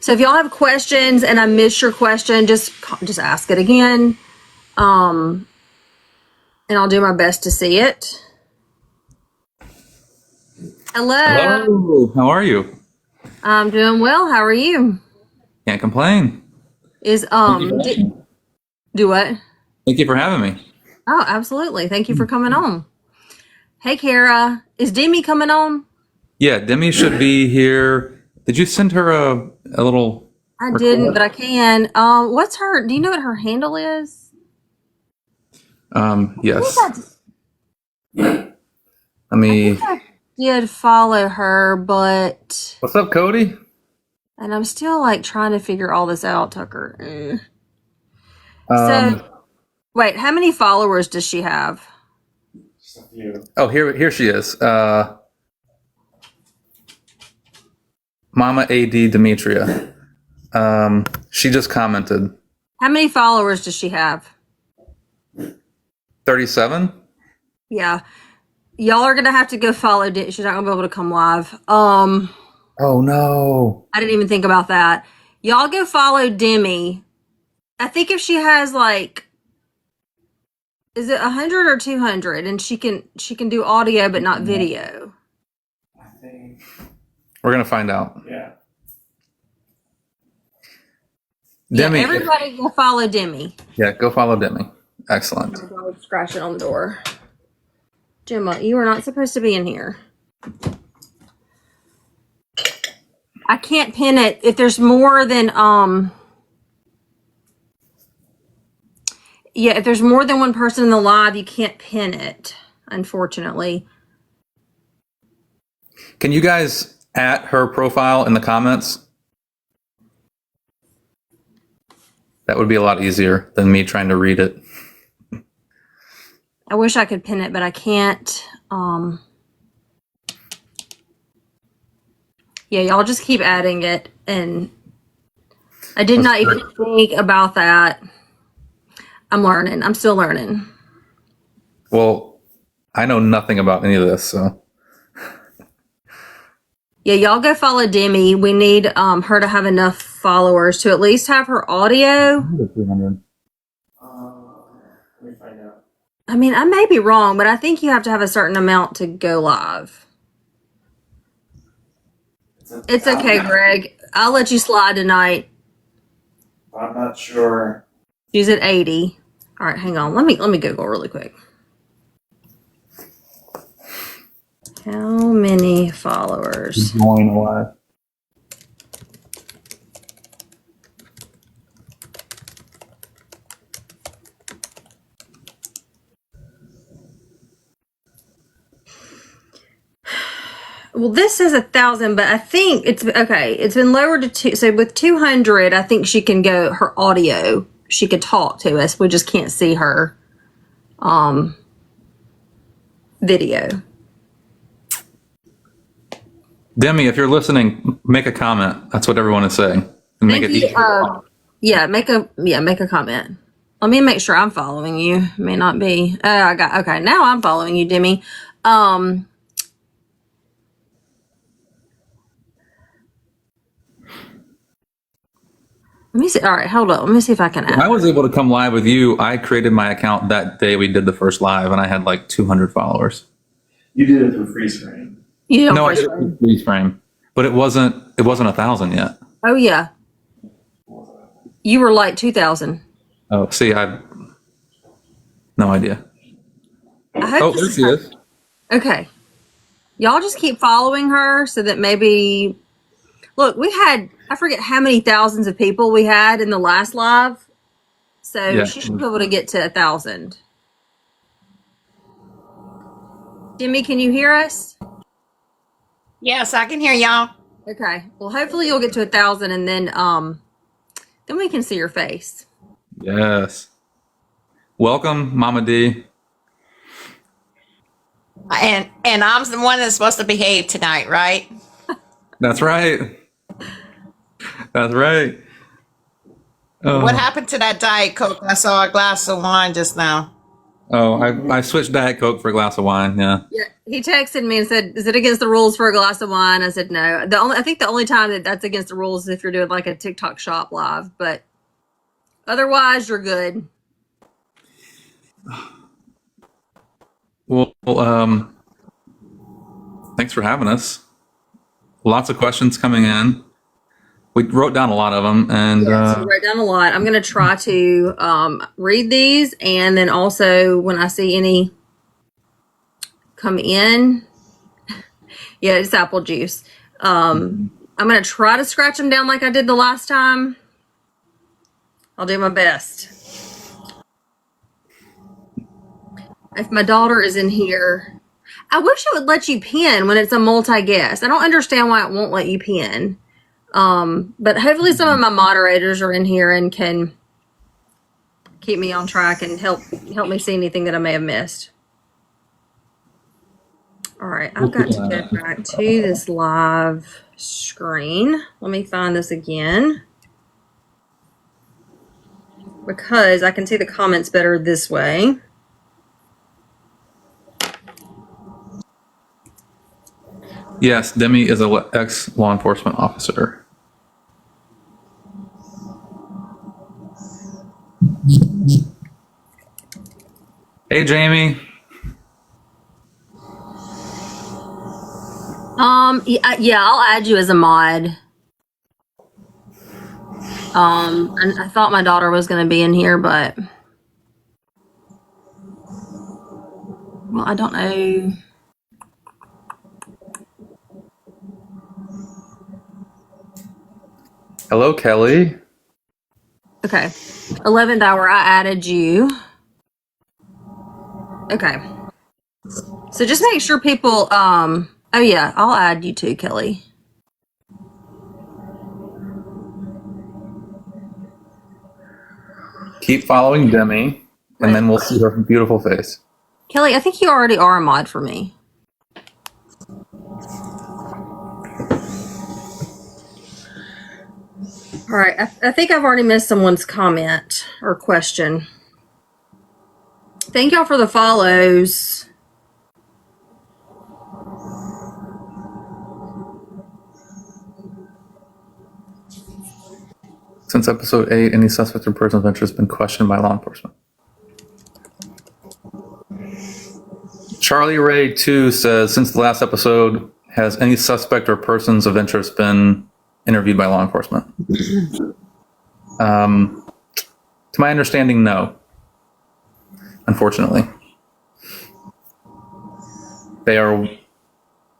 So if y'all have questions and I miss your question, just ask it again. And I'll do my best to see it. Hello. Hello. How are you? I'm doing well. How are you? Can't complain. Do what? Thank you for having me. Oh, absolutely. Thank you for coming on. Hey, Kara. Is Demmie coming on? Yeah, Demmie should be here. Did you send her a little? I didn't, but I can. What's her? Do you know what her handle is? Yes. Let me. I did follow her, but What's up, Cody? and I'm still like trying to figure all this out, Tucker. So wait, how many followers does she have? Oh, here she is. Mama AD Demetria. She just commented. How many followers does she have? 37. Yeah. Y'all are gonna have to go follow. She's not gonna be able to come live. Oh no. I didn't even think about that. Y'all go follow Demmie. I think if she has like, is it 100 or 200, and she can do audio but not video. I think. We're gonna find out. Yeah. Demmie. Yeah, everybody go follow Demmie. Yeah, go follow Demmie. Excellent. I'll scratch it on the door. Gemma, you are not supposed to be in here. I can't pin it. If there's more than if there's more than one person in the live, you can't pin it, unfortunately. Can you guys at her profile in the comments? That would be a lot easier than me trying to read it. I wish I could pin it, but I can't. Yeah, y'all just keep adding it, and I did not even think about that. I'm learning. I'm still learning. Well, I know nothing about any of this, so. Yeah, y'all go follow Demmie. We need her to have enough followers to at least have her audio. 300. Let me find out. I mean, I may be wrong, but I think you have to have a certain amount to go live. It's okay, Greg. I'll let you slide tonight. I'm not sure. She's at 80. All right, hang on. Let me Google really quick. How many followers? Going alive. Well, this says 1,000, but I think it's okay. It's been lowered to 2. So with 200, I think she can go her audio. She could talk to us. We just can't see her video. Demmie, if you're listening, make a comment. That's what everyone is saying. And make it easy. Yeah, make a comment. Let me make sure I'm following you. May not be. Okay. Now I'm following you, Demmie. Let me see. All right, hold on. Let me see if I can add. I was able to come live with you. I created my account that day we did the first live, and I had like 200 followers. You did it through freeze frame. No, I did it through freeze frame, but it wasn't 1,000 yet. Oh yeah, you were like 2,000. Oh, see, I have no idea. I hope there she is. Okay, y'all just keep following her so that maybe. Look, we had, I forget how many thousands of people we had in the last live. So Yeah. she should be able to get to 1,000. Demmie, can you hear us? Yes, I can hear y'all. Okay. Well, hopefully you'll get to 1,000 and then we can see your face. Yes. Welcome, Mama D. And I'm the one that's supposed to behave tonight, right? That's right. That's right. What happened to that Diet Coke? I saw a glass of wine just now. Oh, I switched Diet Coke for a glass of wine. Yeah. Yeah, he texted me and said, "Is it against the rules for a glass of wine?" I said, "No." I think the only time that's against the rules is if you're doing like a TikTok shop live, but otherwise you're good. Well, thanks for having us. Lots of questions coming in. We wrote down a lot of them, and Yes, you wrote down a lot. I'm going to try to read these, and then also when I see any come in, yeah, it's apple juice. I'm going to try to scratch them down like I did the last time. I'll do my best. If my daughter is in here, I wish it would let you pin when it's a multi-guest. I don't understand why it won't let you pin. But hopefully some of my moderators are in here and can keep me on track and help me see anything that I may have missed. All right, I've got to go back to this live screen. Let me find this again because I can see the comments better this way. yes, Demmie is an ex-law enforcement officer. Hey, Jamie. Yeah, I'll add you as a mod. And I thought my daughter was going to be in here, but well, I don't know. Hello, Kelly. Okay, 11th hour. I added you. Okay, so just make sure people. Oh yeah, I'll add you too, Kelly. Keep following Demmie, and then we'll see her beautiful face. Kelly, I think you already are a mod for me. All right, I think I've already missed someone's comment or question. Thank y'all for the follows. Since episode 8, any suspect or person of interest has been questioned by law enforcement. Charlie Ray 2 says, since the last episode, has any suspect or persons of interest been interviewed by law enforcement? To my understanding, no. Unfortunately. They are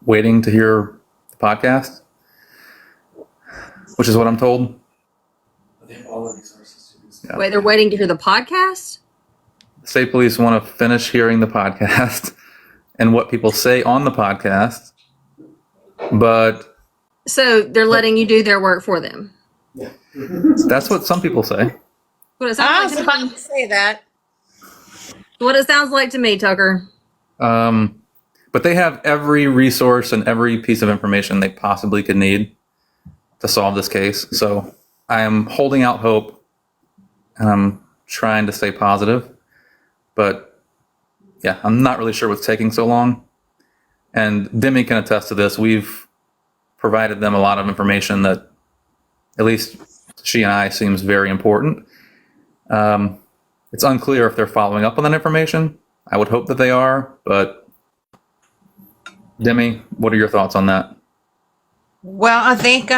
waiting to hear the podcast, which is what I'm told. They have all the resources to do so. Yeah. Wait, they're waiting to hear the podcast? State police want to finish hearing the podcast and what people say on the podcast, but So they're letting you do their work for them. Yeah. that's what some people say. What it I sounds was like about to say that. what it sounds like to me, Tucker. But they have every resource and every piece of information they possibly could need to solve this case. So I am holding out hope, and I'm trying to stay positive. But yeah, I'm not really sure what's taking so long. And Demmie can attest to this. We've provided them a lot of information that, at least she and I, seems very important. It's unclear if they're following up on that information. I would hope that they are, but Demmie, what are your thoughts on that? Well, I think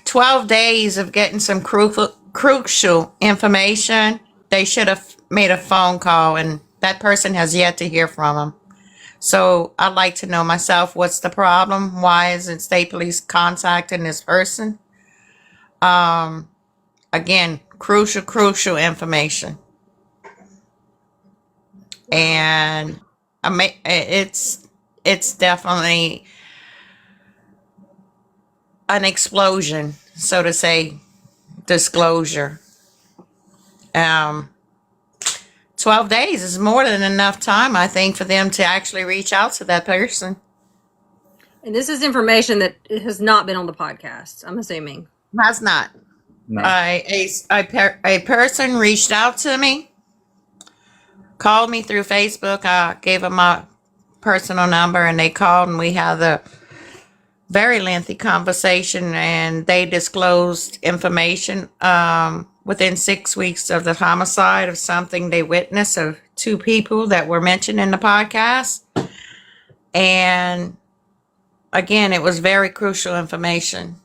12 days of getting some crucial information. They should have made a phone call, and that person has yet to hear from them. So I'd like to know myself, what's the problem? Why isn't state police contacting this person? Again, crucial information. And it's definitely an explosion, so to say, disclosure. 12 days is more than enough time, I think, for them to actually reach out to that person. And this is information that has not been on the podcast, I'm assuming. Has not. No. A person reached out to me called me through Facebook. I gave them my personal number, and they called, and we had a very lengthy conversation, and they disclosed information within 6 weeks of the homicide of something they witnessed of two people that were mentioned in the podcast. And again, it was very crucial information.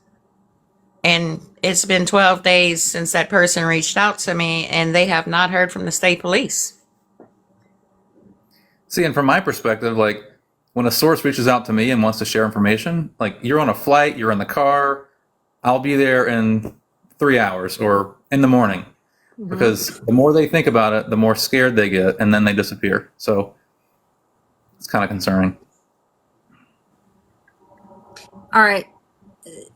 And it's been 12 days since that person reached out to me, and they have not heard from the state police. See, and from my perspective, like when a source reaches out to me and wants to share information, like you're on a flight, you're in the car, I'll be there in 3 hours or in the morning. Because the more they think about it, the more scared they get, and then they disappear. So it's kind of concerning. All right.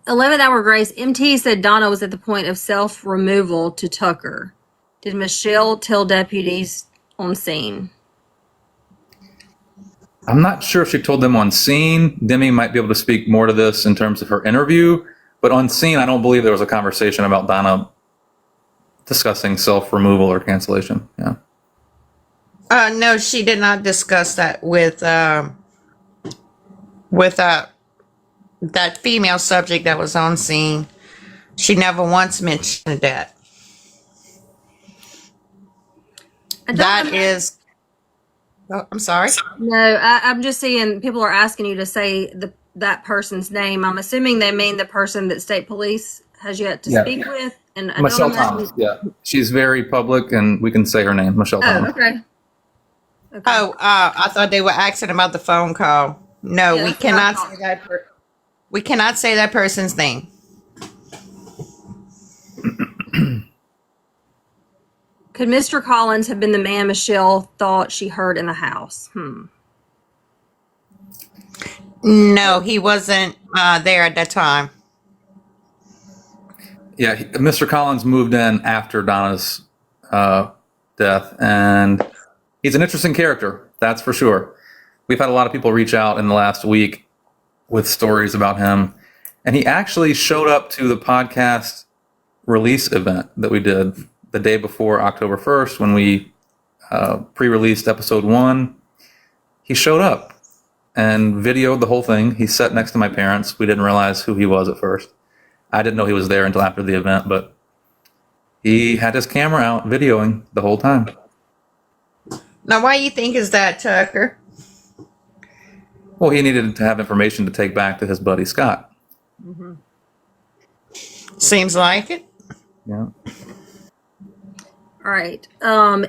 11th hour Grace. MT said Donna was at the point of self-removal to Tucker. Did Michelle tell deputies on scene? I'm not sure if she told them on scene. Demmie might be able to speak more to this in terms of her interview, but on scene, I don't believe there was a conversation about Donna discussing self-removal or cancellation. Yeah. No, she did not discuss that with that female subject that was on scene. She never once mentioned that. That is. Oh, I'm sorry. No, I'm just seeing people are asking you to say that person's name. I'm assuming they mean the person that state police has yet to speak with. And I Michelle don't imagine- Thomas. Yeah. She's very public, and we can say her name, Michelle Oh, Thomas. okay. Okay. Oh, I thought they were asking about the phone call. No, Yeah, we that's what I cannot thought. say that. We cannot say that person's name. Could Mr. Collins have been the man Michelle thought she heard in the house? No, he wasn't there at that time. Yeah, Mr. Collins moved in after Donna's death, and he's an interesting character, that's for sure. We've had a lot of people reach out in the last week with stories about him, and he actually showed up to the podcast release event that we did the day before October 1st when we pre-released episode 1. He showed up and videoed the whole thing. He sat next to my parents. We didn't realize who he was at first. I didn't know he was there until after the event, but he had his camera out videoing the whole time. Now, why you think is that, Tucker? Well, he needed to have information to take back to his buddy Scott. Seems like it. Yeah. All right.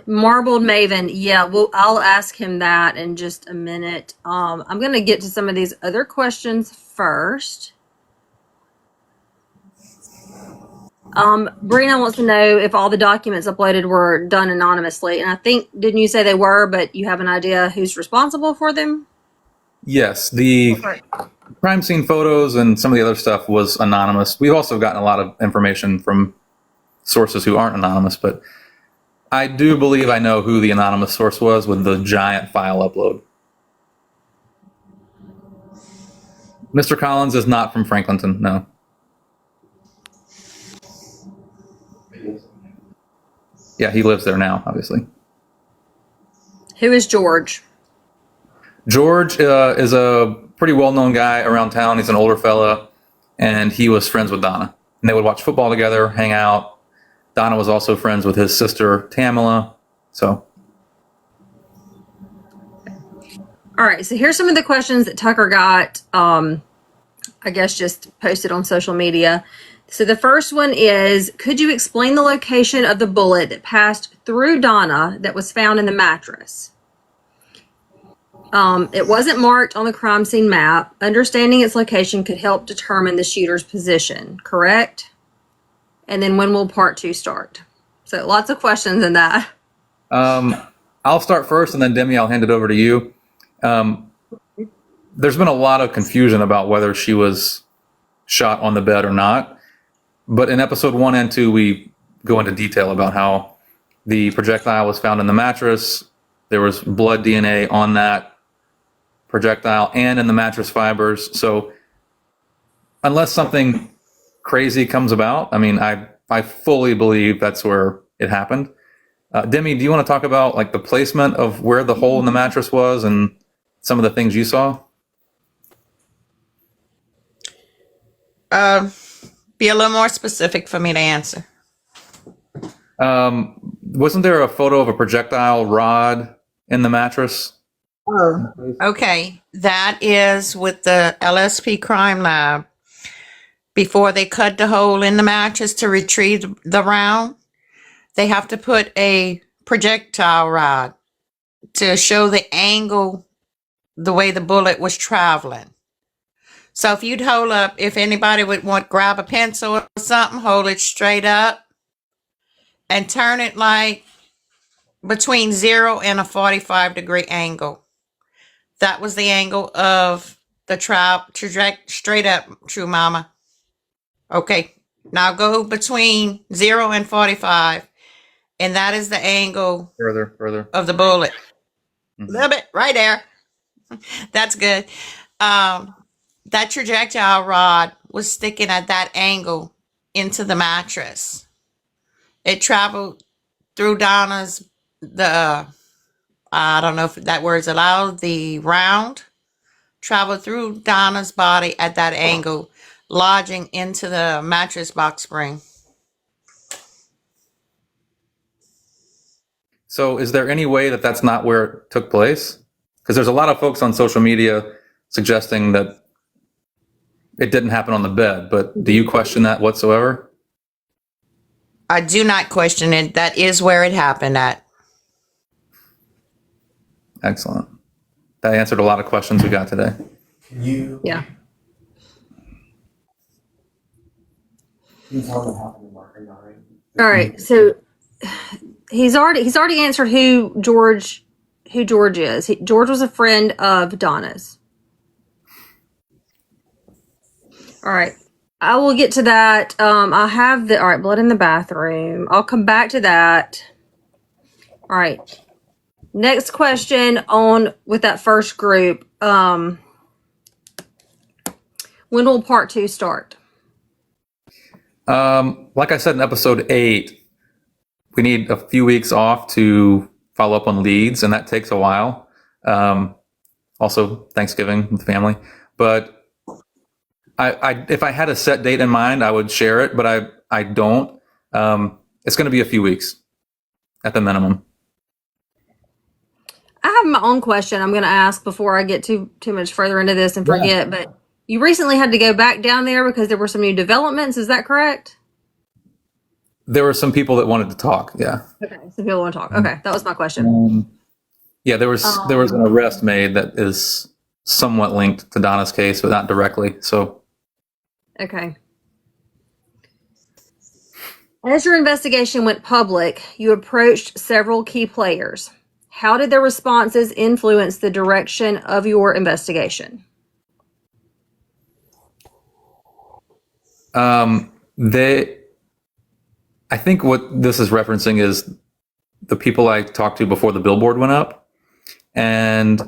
Marbled Maven. Yeah, well, I'll ask him that in just a minute. I'm going to get to some of these other questions first. Brina wants to know if all the documents uploaded were done anonymously. And I think, didn't you say they were, but you have an idea who's responsible for them? Yes, the Okay. crime scene photos and some of the other stuff was anonymous. We've also gotten a lot of information from sources who aren't anonymous, but I do believe I know who the anonymous source was with the giant file upload. Mr. Collins is not from Franklinton, no. Yeah, he lives there now, obviously. Who is George? George is a pretty well-known guy around town. He's an older fella, and he was friends with Donna. And they would watch football together, hang out. Donna was also friends with his sister, Tamala. So, All right, so here's some of the questions that Tucker got, I guess just posted on social media. So the first one is, could you explain the location of the bullet that passed through Donna that was found in the mattress? It wasn't marked on the crime scene map. Understanding its location could help determine the shooter's position, correct? And then when will part 2 start? So lots of questions in that. I'll start first, and then Demmie, I'll hand it over to you. There's been a lot of confusion about whether she was shot on the bed or not. But in episode 1 and 2, we go into detail about how the projectile was found in the mattress. There was blood DNA on that projectile and in the mattress fibers. So unless something crazy comes about, I mean, I fully believe that's where it happened. Demi, do you want to talk about like the placement of where the hole in the mattress was and some of the things you saw? Be a little more specific for me to answer. Wasn't there a photo of a projectile rod in the mattress? Okay, that is with the LSP crime lab. Before they cut the hole in the mattress to retrieve the round, they have to put a projectile rod to show the angle, the way the bullet was traveling. So if you'd hold up, if anybody would want grab a pencil or something, hold it straight up and turn it like between 0 and a 45-degree angle. That was the angle of the straight up, true mama. Okay, now go between 0 and 45, and that is the angle Further. of the bullet. Mhm. A little bit, right there. That's good. That projectile rod was sticking at that angle into the mattress. It traveled through Donna's, I don't know if that word's allowed, the round traveled through Donna's body at that angle, lodging into the mattress box spring. So is there any way that that's not where it took place? Because there's a lot of folks on social media suggesting that it didn't happen on the bed, but do you question that whatsoever? I do not question it. That is where it happened at. Excellent. That answered a lot of questions we got today. Can you Yeah. tell me what happened to Mark? Are you all right? All right. So he's already answered who George is. George was a friend of Donna's. All right. I will get to that. I have all right, blood in the bathroom. I'll come back to that. All right. Next question with that first group. When will part 2 start? Like I said in episode 8, we need a few weeks off to follow up on leads, and that takes a while. Also, Thanksgiving with the family. But if I had a set date in mind, I would share it, but I don't. It's going to be a few weeks at the minimum. I have my own question I'm going to ask before I get too much further into this and forget. But you recently had to go back down there because there were some new developments. Is that correct? There were some people that wanted to talk. Yeah. Okay. Some people want to talk. Okay. That was my question. Yeah, there was an arrest made that is somewhat linked to Donna's case, but not directly. So. Okay. As your investigation went public, you approached several key players. How did their responses influence the direction of your investigation? I think what this is referencing is the people I talked to before the billboard went up. And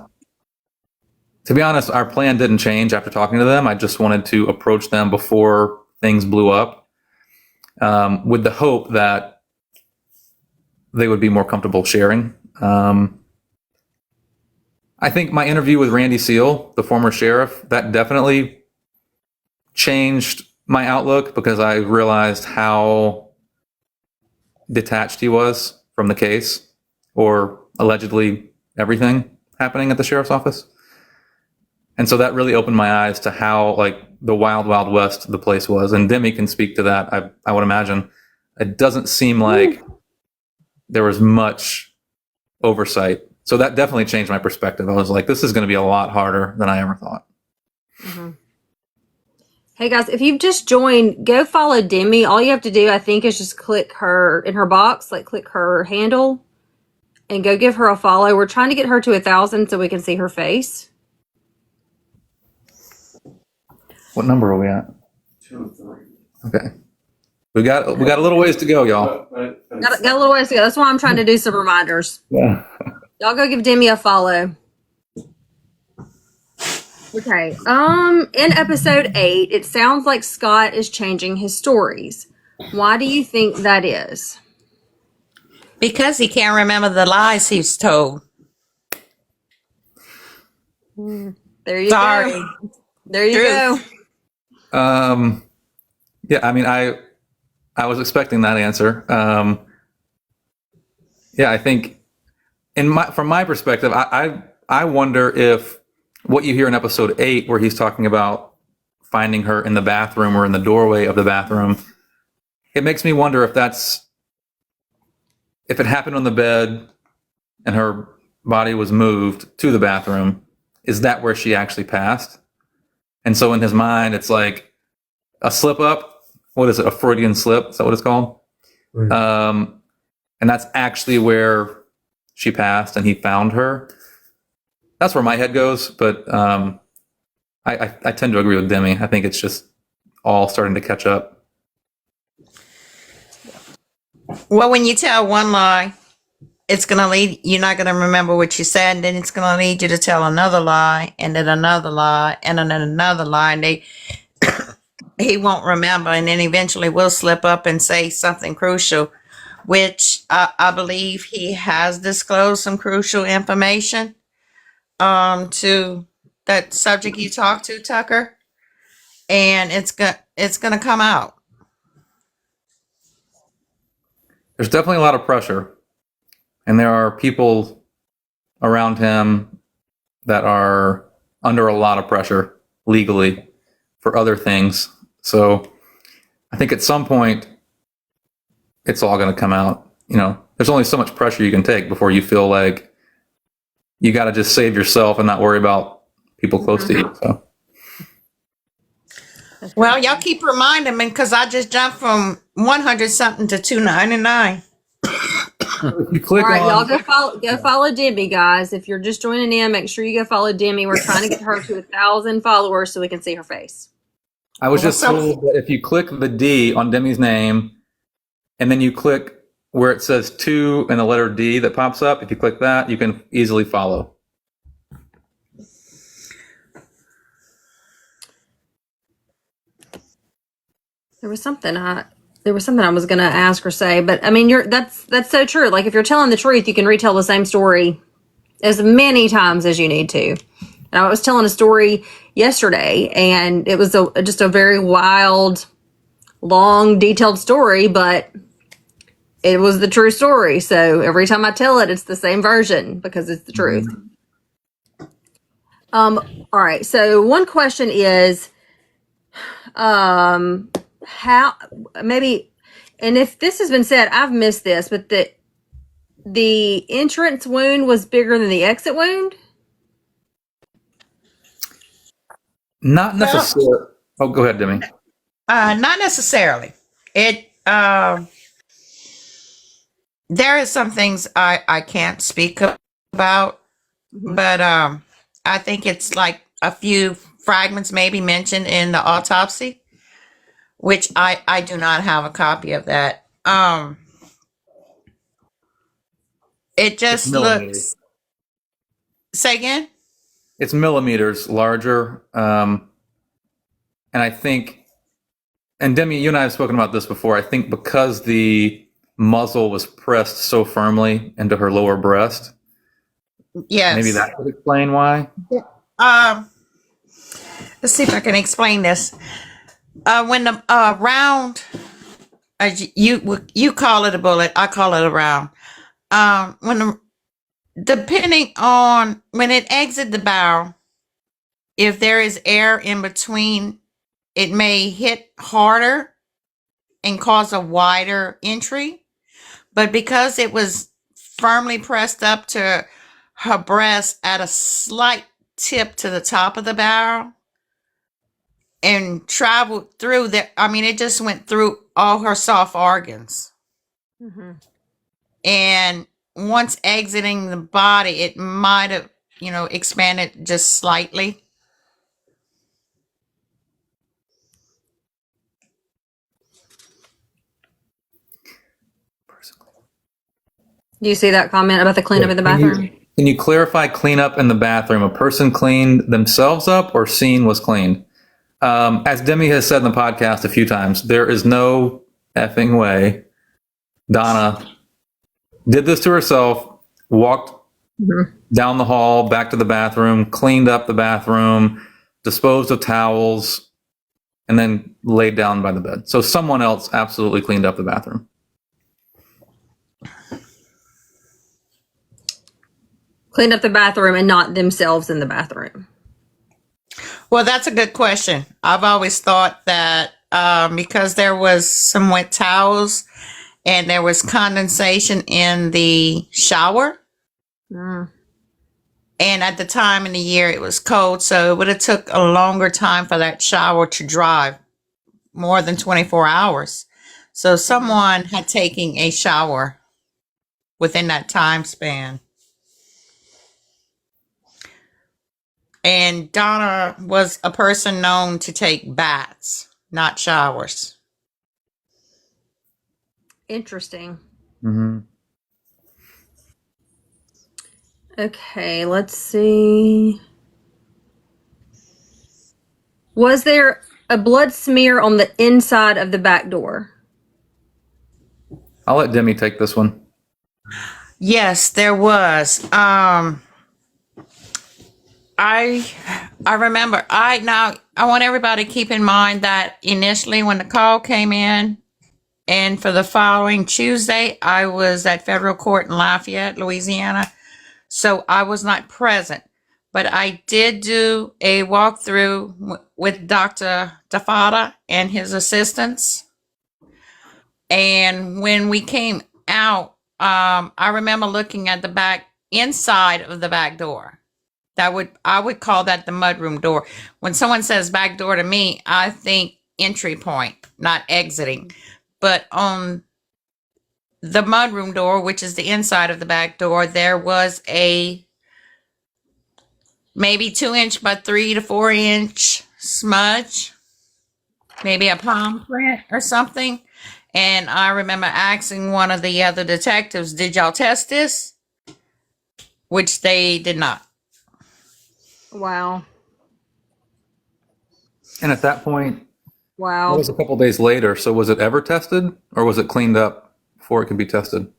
to be honest, our plan didn't change after talking to them. I just wanted to approach them before things blew up, with the hope that they would be more comfortable sharing. I think my interview with Randy Seal, the former sheriff, that definitely changed my outlook because I realized how detached he was from the case, or allegedly everything happening at the sheriff's office. And so that really opened my eyes to how like the wild, wild west the place was. And Demmie can speak to that, I would imagine. It doesn't seem like there was much oversight. So that definitely changed my perspective. I was like, this is going to be a lot harder than I ever thought. Mm-hmm. Hey guys, if you've just joined, go follow Demmie. All you have to do, I think, is just click her in her box, like click her handle and go give her a follow. We're trying to get her to 1,000 so we can see her face. What number are we at? 2 or 3. Okay. We got a little ways to go, y'all. But Got a little ways to go. That's why I'm trying to do some reminders. Yeah. Y'all go give Demmie a follow. Okay. In episode 8, it sounds like Scott is changing his stories. Why do you think that is? Because he can't remember the lies he's told. There you Sorry. go. There you Truth. go. Yeah, I mean, I was expecting that answer. Yeah, I think from my perspective, I wonder if what you hear in episode 8, where he's talking about finding her in the bathroom or in the doorway of the bathroom, it makes me wonder if it happened on the bed and her body was moved to the bathroom, is that where she actually passed? And so in his mind, it's like a slip up. What is it? A Freudian slip? Is that what it's called? Right. And that's actually where she passed and he found her. That's where my head goes. But I tend to agree with Demmie. I think it's just all starting to catch up. Well, when you tell one lie, it's going to lead, you're not going to remember what you said, and then it's going to lead you to tell another lie, and then another lie, and then another lie, and he won't remember, and then eventually will slip up and say something crucial, which I believe he has disclosed some crucial information to that subject you talked to, Tucker, and it's gonna come out. There's definitely a lot of pressure. And there are people around him that are under a lot of pressure legally for other things. So I think at some point, it's all going to come out. You know, there's only so much pressure you can take before you feel like you got to just save yourself and not worry about people close to you. So. Well, y'all keep reminding me because I just jumped from 100 something to 299. If you click All right, y'all on, go follow Demmie, guys. If you're just joining in, make sure you go follow Demmie. We're trying to get her to 1,000 followers so we can see her face. I was just told that if you click the D on Demmie's name, and then you click where it says 2 and the letter D that pops up, if you click that, you can easily follow. There was something I was going to ask or say, but I mean, that's so true. Like if you're telling the truth, you can retell the same story as many times as you need to. And I was telling a story yesterday, and it was just a very wild, long, detailed story, but it was the true story. So every time I tell it, it's the same version because it's the truth. All right. So one question is, how maybe, and if this has been said, I've missed this, but the entrance wound was bigger than the exit wound. Not necessarily. Oh, go ahead, Demmie. Not necessarily. It there is some things I can't speak about, but I think it's like a few fragments maybe mentioned in the autopsy, which I do not have a copy of that. It just looks. Say again? It's millimeters larger. And I think, and Demmie, you and I have spoken about this before. I think because the muzzle was pressed so firmly into her lower breast, Yes. maybe that would explain why. Let's see if I can explain this. When the round, you call it a bullet, I call it a round. Depending on when it exits the barrel, if there is air in between, it may hit harder and cause a wider entry. But because it was firmly pressed up to her breast at a slight tip to the top of the barrel and traveled through there, I mean, it just went through all her soft organs. Mm-hmm. And once exiting the body, it might have, expanded just slightly. Do you see that comment about the cleanup in the bathroom? Can you clarify cleanup in the bathroom? A person cleaned themselves up or scene was cleaned? As Demmie has said in the podcast a few times, there is no effing way Donna did this to herself, walked down the hall, back to the bathroom, cleaned up the bathroom, disposed of towels, and then laid down by the bed. So someone else absolutely cleaned up the bathroom. Cleaned up the bathroom and not themselves in the bathroom. Well, that's a good question. I've always thought that because there was some wet towels and there was condensation in the shower, Mm. and at the time in the year it was cold, so it would have took a longer time for that shower to dry, more than 24 hours. So someone had taken a shower within that time span. And Donna was a person known to take baths, not showers. Interesting. Mm-hmm. Okay, let's see. Was there a blood smear on the inside of the back door? I'll let Demmie take this one. Yes, there was. I remember. I want everybody to keep in mind that initially when the call came in, and for the following Tuesday, I was at federal court in Lafayette, Louisiana, so I was not present. But I did do a walkthrough with Dr. Tafada and his assistants. And when we came out, I remember looking at the back inside of the back door. I would call that the mudroom door. When someone says back door to me, I think entry point, not exiting. But on the mudroom door, which is the inside of the back door, there was a maybe 2-inch by 3 to 4-inch smudge, maybe a palm print or something. And I remember asking one of the other detectives, did y'all test this? Which they did not. Wow. And at that point, it Wow. was a couple days later. So was it ever tested, or was it cleaned up before it could be tested?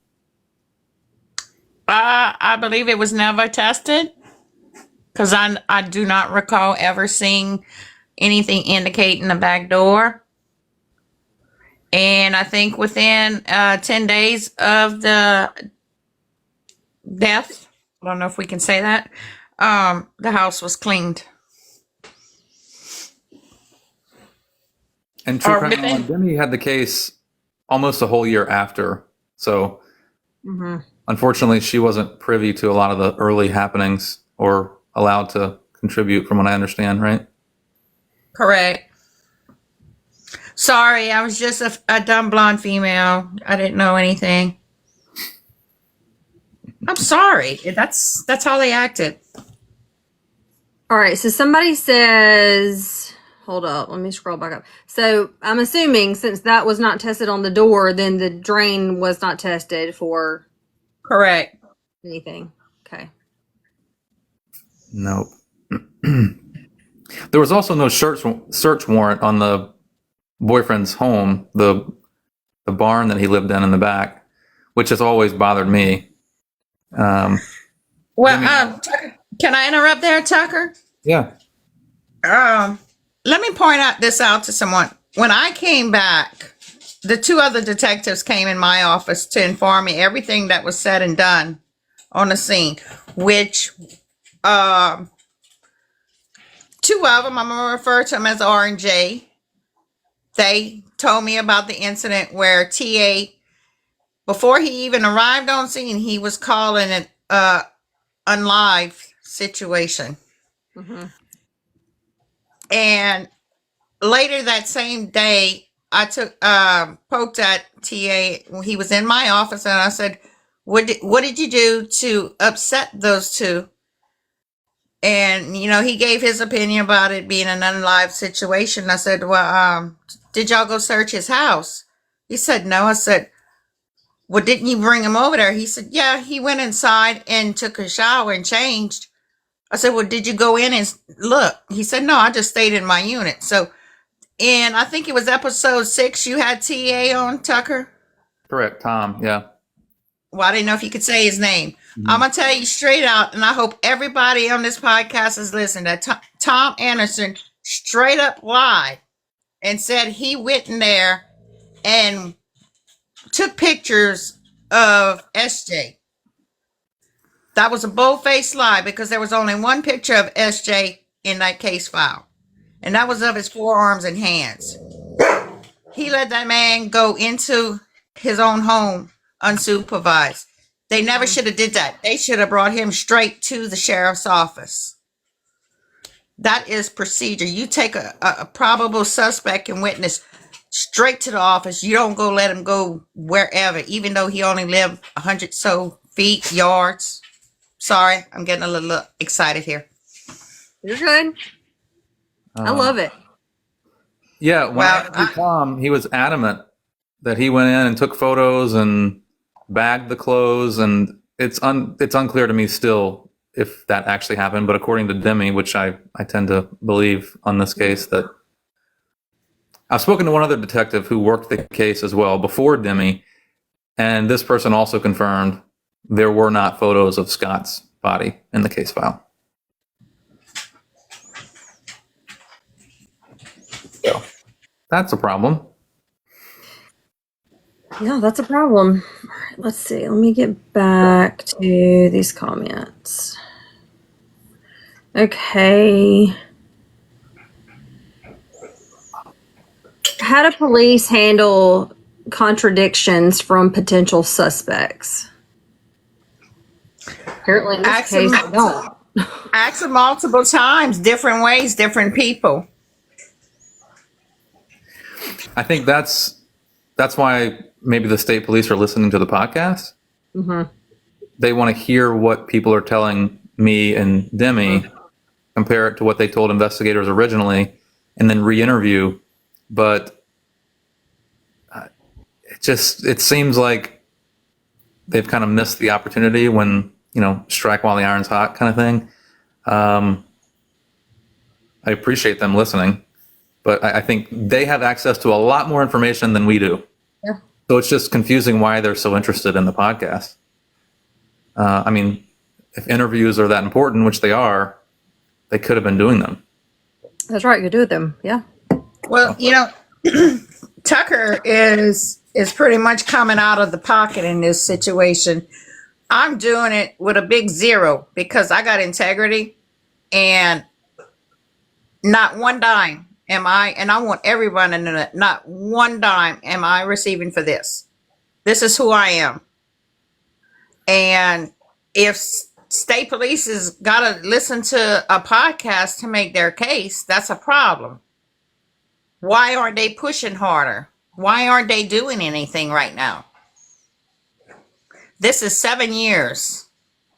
I believe it was never tested because I do not recall ever seeing anything indicating the back door. And I think within 10 days of the death, I don't know if we can say that, the house was cleaned. And true Or crime, within- Demmie had the case almost a whole year after. So Mm-hmm. unfortunately, she wasn't privy to a lot of the early happenings or allowed to contribute, from what I understand, right? Correct. Sorry, I was just a dumb blonde female. I didn't know anything. I'm sorry. That's how they acted. All right, so somebody says, hold up, let me scroll back up. So I'm assuming since that was not tested on the door, then the drain was not tested for Correct. anything. Okay. Nope. There was also no search warrant on the boyfriend's home, the barn that he lived in the back, which has always bothered me. Well, Tucker, can I interrupt there, Tucker? Yeah. Let me point this out to someone. When I came back, the 2 other detectives came in my office to inform me everything that was said and done on the scene, which 2 of them, I'm going to refer to them as R and J. They told me about the incident where TA, before he even arrived on scene, he was calling it unlive situation. Mm-hmm. And later that same day, I poked at TA when he was in my office, and I said, what did you do to upset those 2? And, he gave his opinion about it being an unlive situation. I said, well, did y'all go search his house? He said, no. I said, well, didn't you bring him over there? He said, yeah, he went inside and took a shower and changed. I said, well, did you go in and look? He said, no, I just stayed in my unit. So, and I think it was episode 6 you had TA on, Tucker. Correct, Tom. Yeah. Well, I didn't know if you could say his name. I'm going to tell you straight out, and I hope everybody on this podcast is listening, that Tom Anderson straight up lied and said he went in there and took pictures of SJ. That was a bold-faced lie because there was only one picture of SJ in that case file, and that was of his forearms and hands. He let that man go into his own home unsupervised. They never should have did that. They should have brought him straight to the sheriff's office. That is procedure. You take a probable suspect and witness straight to the office. You don't go let him go wherever, even though he only lived 100 so feet, yards. Sorry, I'm getting a little excited here. You're good. I love it. Yeah, when I interviewed Tom, he was adamant that he went in and took photos and bagged the clothes, and it's unclear to me still if that actually happened. But according to Demmie, which I tend to believe on this case, that I've spoken to one other detective who worked the case as well before Demmie, and this person also confirmed there were not photos of Scott's body in the case file. So that's a problem. Yeah, that's a problem. All right, let's see. Let me get back to these comments. Okay. How do police handle contradictions from potential suspects? Apparently, in this case, they don't. Ask them multiple times, different ways, different people. I think that's why maybe the state police are listening to the podcast. Mm-hmm. They want to hear what people are telling me and Demmie, compare it to what they told investigators originally, and then re-interview. But it seems like they've kind of missed the opportunity when, strike while the iron's hot kind of thing. I appreciate them listening, but I think they have access to a lot more information than we do. Yeah. So it's just confusing why they're so interested in the podcast. If interviews are that important, which they are, they could have been doing them. That's right. You do them. Yeah. Well, Tucker is pretty much coming out of the pocket in this situation. I'm doing it with a big zero because I got integrity and not one dime am I, and I want everyone to know that not one dime am I receiving for this. This is who I am. And if state police has got to listen to a podcast to make their case, that's a problem. Why aren't they pushing harder? Why aren't they doing anything right now? This is 7 years.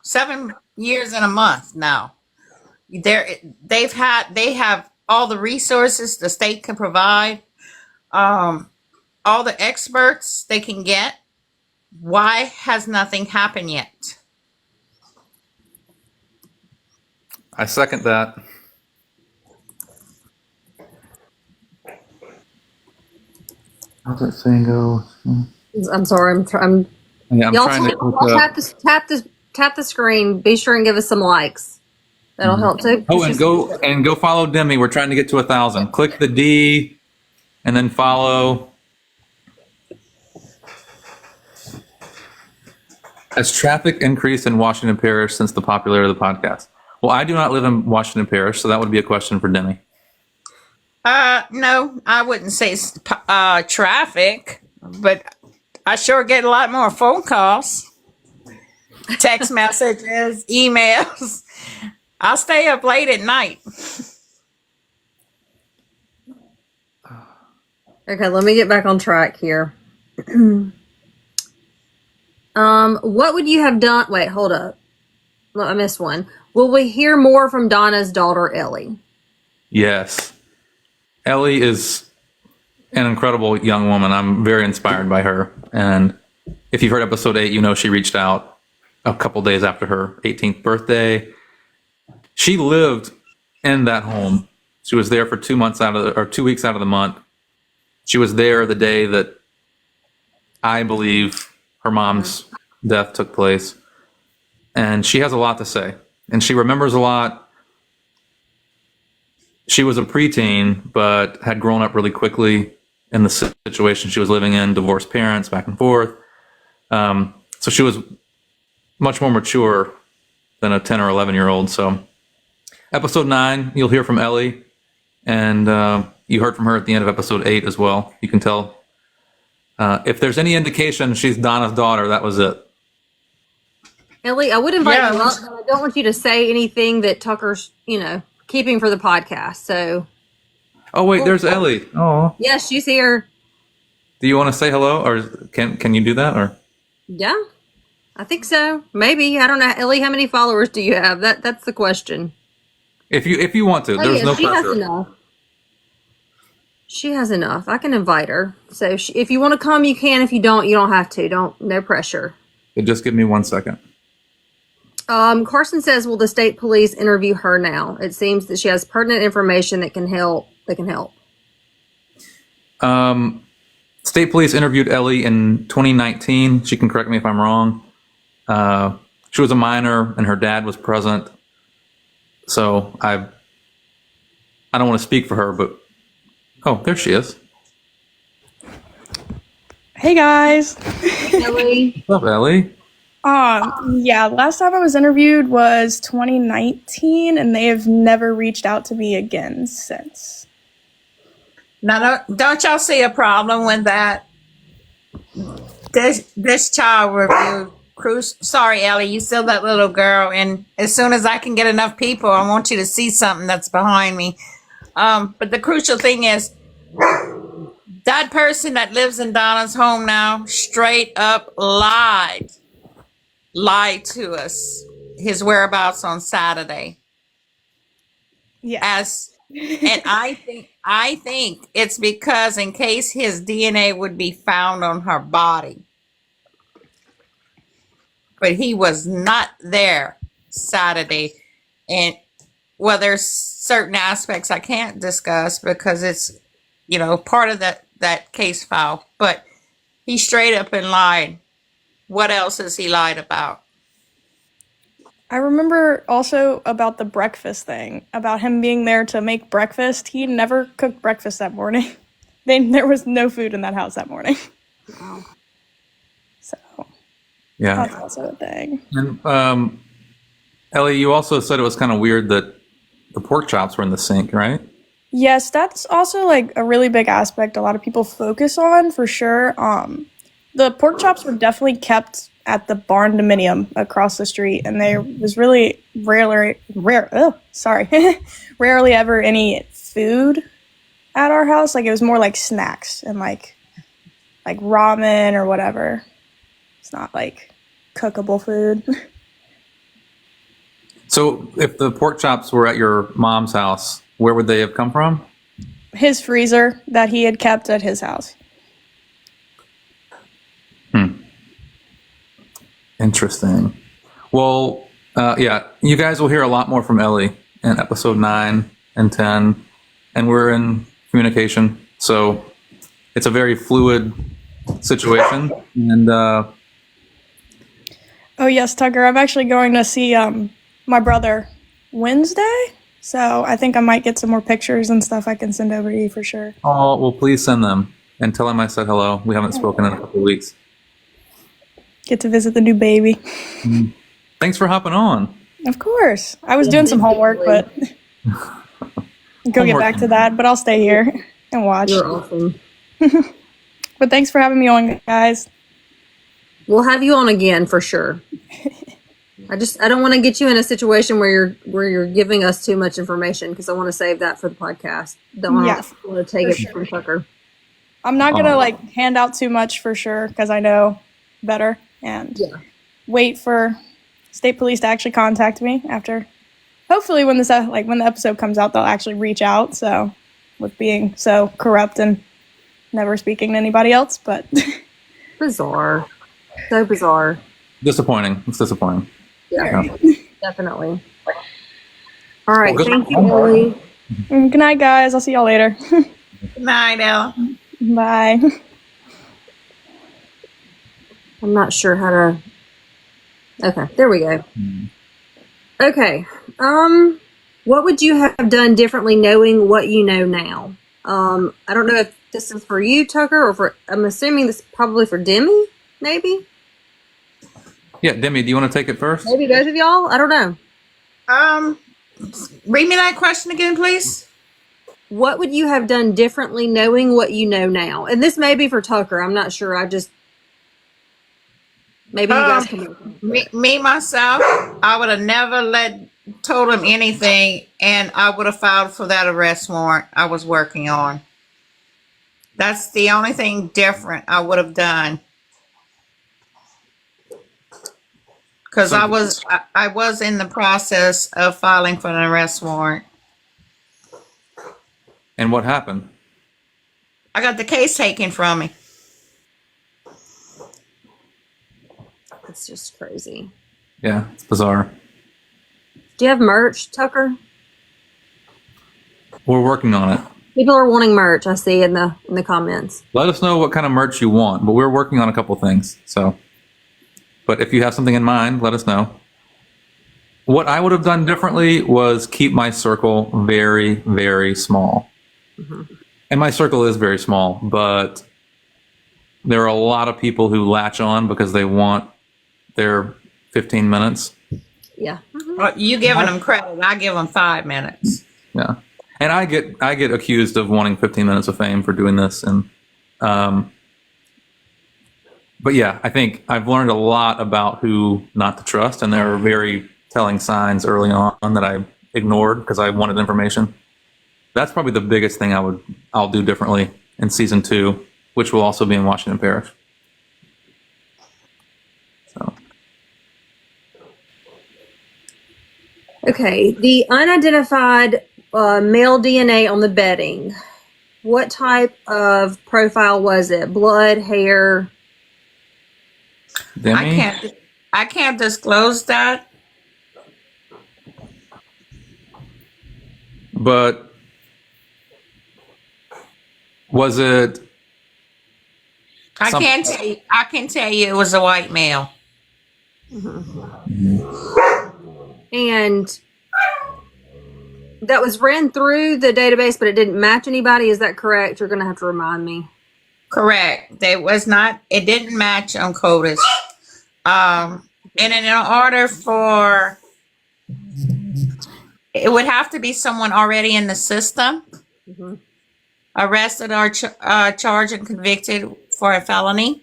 7 years and a month now. They have all the resources the state can provide, all the experts they can get. Why has nothing happened yet? I second that. How's that saying go? I'm sorry. I'm Yeah, y'all trying tap the screen. Be sure and give us some likes. That'll help too. Oh, and go follow Demmie. We're trying to get to 1,000. Click the D, and then follow. Has traffic increased in Washington Parish since the popularity of the podcast? Well, I do not live in Washington Parish, so that would be a question for Demmie. No, I wouldn't say traffic, but I sure get a lot more phone calls, text messages, emails. I'll stay up late at night. Okay, let me get back on track here. What would you have done? Wait, hold up. I missed one. Will we hear more from Donna's daughter, Ellie? Yes. Ellie is an incredible young woman. I'm very inspired by her. And if you've heard episode 8, she reached out a couple days after her 18th birthday. She lived in that home. She was there for 2 weeks out of the month. She was there the day that I believe her mom's death took place. And she has a lot to say. And she remembers a lot. She was a preteen, but had grown up really quickly in the situation she was living in, divorced parents, back and forth. So she was much more mature than a 10 or 11-year-old. So episode 9, you'll hear from Ellie. And you heard from her at the end of episode 8 as well. You can tell. If there's any indication she's Donna's daughter, that was it. Ellie, I would invite Yeah. you up, but I don't want you to say anything that Tucker's, keeping for the podcast. So, Oh, wait, there's Ellie. Oh. yeah, she's here. Do you want to say hello, or can you do that? Or Yeah, I think so. Maybe. I don't know. Ellie, how many followers do you have? That's the question. if you want to, Oh, there's yeah, no she has pressure. enough. She has enough. I can invite her. So if you want to come, you can. If you don't, you don't have to. No pressure. Just give me 1 second. Carson says, will the state police interview her now? It seems that she has pertinent information that can help. State police interviewed Ellie in 2019. She can correct me if I'm wrong. She was a minor, and her dad was present. So I don't want to speak for her, but there she is. Hey guys. Ellie. What's up, Ellie? Yeah, last time I was interviewed was 2019 and they have never reached out to me again since. Now, don't y'all see a problem with that? This child review cruise. Sorry, Ellie, you still that little girl, and as soon as I can get enough people, I want you to see something that's behind me. But the crucial thing is that person that lives in Donna's home now straight up lied to us his whereabouts on Saturday. Yeah. And I think it's because in case his DNA would be found on her body. But he was not there Saturday. And well, there's certain aspects I can't discuss because it's, part of that case file. But he straight up and lied. What else has he lied about? I remember also about the breakfast thing, about him being there to make breakfast. He never cooked breakfast that morning. There was no food in that house that morning. Wow. So Yeah. that's also a thing. And Ellie, you also said it was kind of weird that the pork chops were in the sink, right? Yes, that's also like a really big aspect a lot of people focus on for sure. The pork chops were definitely kept at the barn dominium across the street, and there was really rarely ever any food at our house. Like it was more like snacks and like ramen or whatever. It's not like cookable food. So if the pork chops were at your mom's house, where would they have come from? His freezer that he had kept at his house. Interesting. Well, you guys will hear a lot more from Ellie in episode 9 and 10, and we're in communication. So it's a very fluid situation. And Oh yes, Tucker, I'm actually going to see my brother Wednesday. So I think I might get some more pictures and stuff I can send over to you for sure. well, please send them and tell him I said hello. We haven't spoken in a couple of weeks. Get to visit the new baby. Thanks for hopping on. Of course. I was doing some homework, but go get back to that. But I'll stay here and watch. You're awesome. But thanks for having me on, guys. We'll have you on again for sure. I don't want to get you in a situation where you're giving us too much information because I want to save that for the podcast. Don't want to take it from Tucker. I'm not going to hand out too much for sure because I know better and wait for state police to actually contact me after. Hopefully when when the episode comes out, they'll actually reach out. So with being so corrupt and never speaking to anybody else, but Bizarre. So bizarre. Disappointing. It's disappointing. Yeah, definitely. All right. Well, thank you, Ellie. good night, guys. I'll see y'all later. Good night, Ella. Bye. I'm not sure how to Okay, there we go. Okay. What would you have done differently knowing what you know now? I don't know if this is for you, Tucker, or for, I'm assuming this is probably for Demmie, maybe? Yeah, Demmie, do you want to take it first? Maybe both of y'all? I don't know. Read me that question again, please. What would you have done differently knowing what you know now? And this may be for Tucker. I'm not sure. Maybe you guys can. Me myself, I would have never told him anything, and I would have filed for that arrest warrant I was working on. That's the only thing different I would have done. Because I was in the process of filing for an arrest warrant. And what happened? I got the case taken from me. It's just crazy. Yeah, it's bizarre. Do you have merch, Tucker? We're working on it. People are wanting merch. I see in the comments. Let us know what kind of merch you want, but we're working on a couple things. So, but if you have something in mind, let us know. What I would have done differently was keep my circle very, very small. And my circle is very small, but there are a lot of people who latch on because they want their 15 minutes. Yeah. Well, you giving them credit? I give them 5 minutes. Yeah, and I get accused of wanting 15 minutes of fame for doing this, and but yeah, I think I've learned a lot about who not to trust, and there are very telling signs early on that I ignored because I wanted information. That's probably the biggest thing I'll do differently in season 2, which will also be in Washington Parish. So. Okay. The unidentified male DNA on the bedding. What type of profile was it? Blood, hair? Demmie? I can't disclose that. But was it? I can tell you it was a white male. And that was ran through the database, but it didn't match anybody. Is that correct? You're going to have to remind me. Correct. It didn't match on CODIS. And in order for, it would have to be someone already in the system, arrested or charged and convicted for a felony.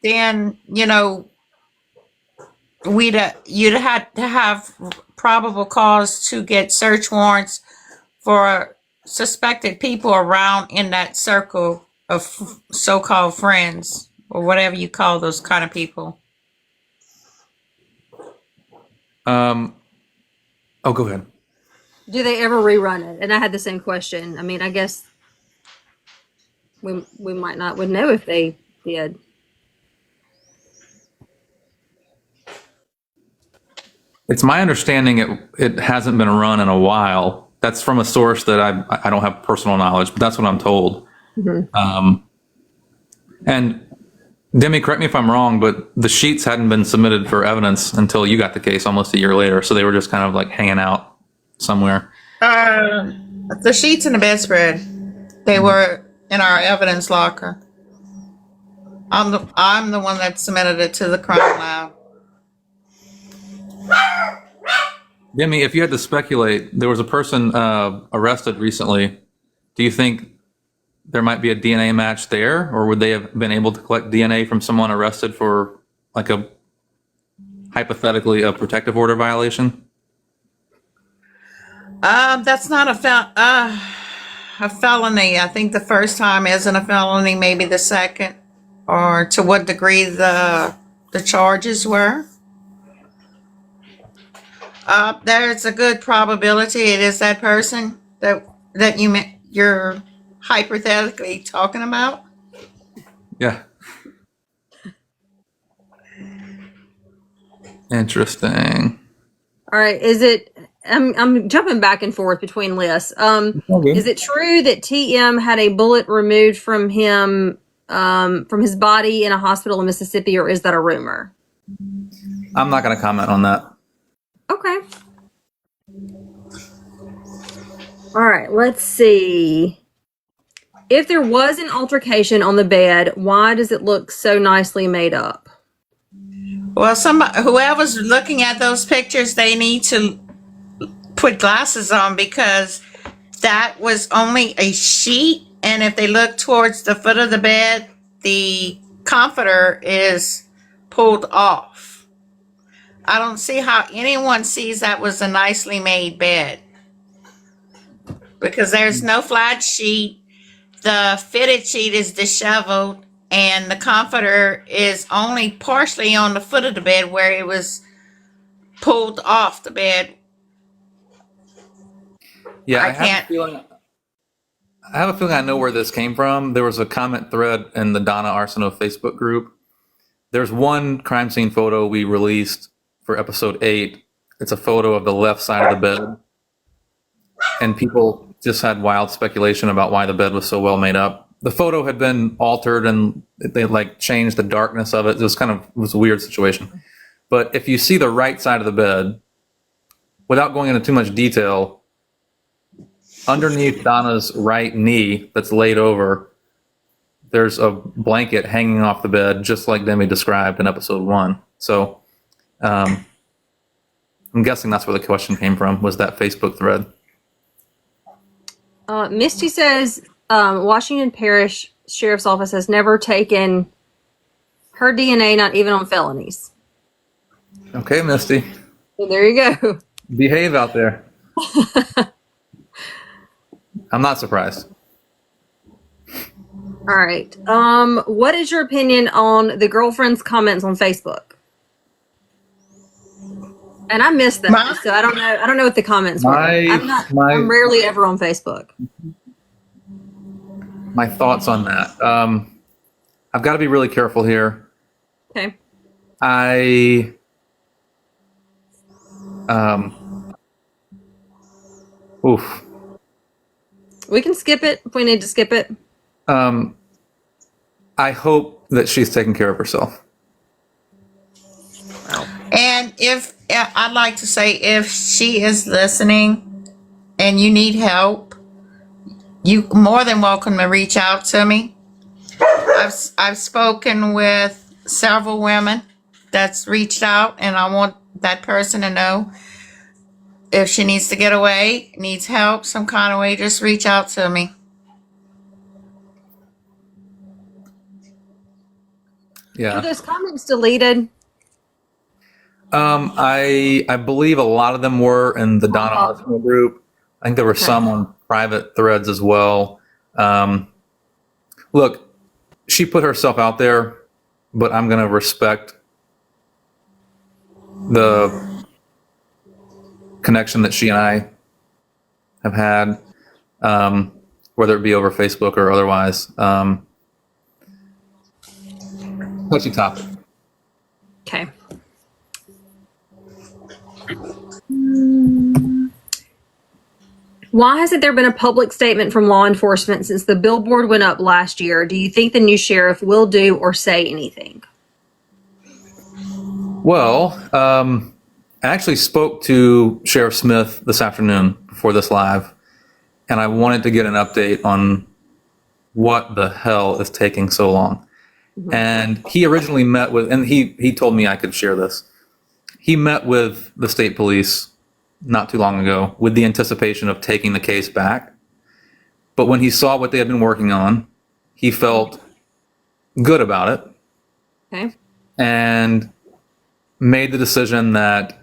Then you'd have to have probable cause to get search warrants for suspected people around in that circle of so-called friends or whatever you call those kind of people. Oh, go ahead. Do they ever rerun it? And I had the same question. I mean, I guess we might not would know if they did. It's my understanding it hasn't been run in a while. That's from a source that I don't have personal knowledge, but that's what I'm told. And Demmie, correct me if I'm wrong, but the sheets hadn't been submitted for evidence until you got the case almost a year later. So they were just kind of like hanging out somewhere. The sheets and the bedspread, they were in our evidence locker. I'm the one that submitted it to the crime lab. Demmie, if you had to speculate, there was a person arrested recently. Do you think there might be a DNA match there, or would they have been able to collect DNA from someone arrested for like hypothetically a protective order violation? That's not a felony. I think the first time isn't a felony, maybe the second, or to what degree the charges were. There's a good probability it is that person that you're hypothetically talking about. Yeah. Interesting. All right. Is it? I'm jumping back and forth between lists. Okay. Is it true that TM had a bullet removed from him from his body in a hospital in Mississippi, or is that a rumor? I'm not going to comment on that. Okay. All right, let's see. If there was an altercation on the bed, why does it look so nicely made up? Well, whoever's looking at those pictures, they need to put glasses on, because that was only a sheet. And if they look towards the foot of the bed, the comforter is pulled off. I don't see how anyone sees that was a nicely made bed, because there's no flat sheet. The fitted sheet is disheveled, and the comforter is only partially on the foot of the bed where it was pulled off the bed. Yeah, I I have can't- a feeling. I have a feeling I know where this came from. There was a comment thread in the Donna Arsenault Facebook group. There's one crime scene photo we released for episode 8. It's a photo of the left side of the bed, and people just had wild speculation about why the bed was so well made up. The photo had been altered, and they like changed the darkness of it. It was a weird situation. But if you see the right side of the bed, without going into too much detail, underneath Donna's right knee that's laid over, there's a blanket hanging off the bed, just like Demmie described in episode 1. So I'm guessing that's where the question came from, was that Facebook thread. Misty says Washington Parish Sheriff's Office has never taken her DNA, not even on felonies. Okay, Misty. So there you go. Behave out there. I'm not surprised. All right. What is your opinion on the girlfriend's comments on Facebook? And I missed that, so I don't know. I don't know what the comments were. I'm rarely ever on Facebook. My thoughts on that. I've got to be really careful here. Okay. Oof. We can skip it if we need to skip it. I hope that she's taking care of herself. And I'd like to say, if she is listening and you need help, you more than welcome to reach out to me. I've spoken with several women that's reached out, and I want that person to know if she needs to get away, needs help some kind of way, just reach out to me. Yeah. Are those comments deleted? I believe a lot of them were in the Donna Arsenault group. I think there were some on private threads as well. Look, she put herself out there, but I'm going to respect the connection that she and I have had, whether it be over Facebook or otherwise. Touchy topic. Okay. Why hasn't there been a public statement from law enforcement since the billboard went up last year? Do you think the new sheriff will do or say anything? Well, I actually spoke to Sheriff Smith this afternoon before this live, and I wanted to get an update on what the hell is taking so long. And he originally met with, and he told me I could share this. He met with the state police not too long ago with the anticipation of taking the case back. But when he saw what they had been working on, he felt good about it. Okay. And made the decision that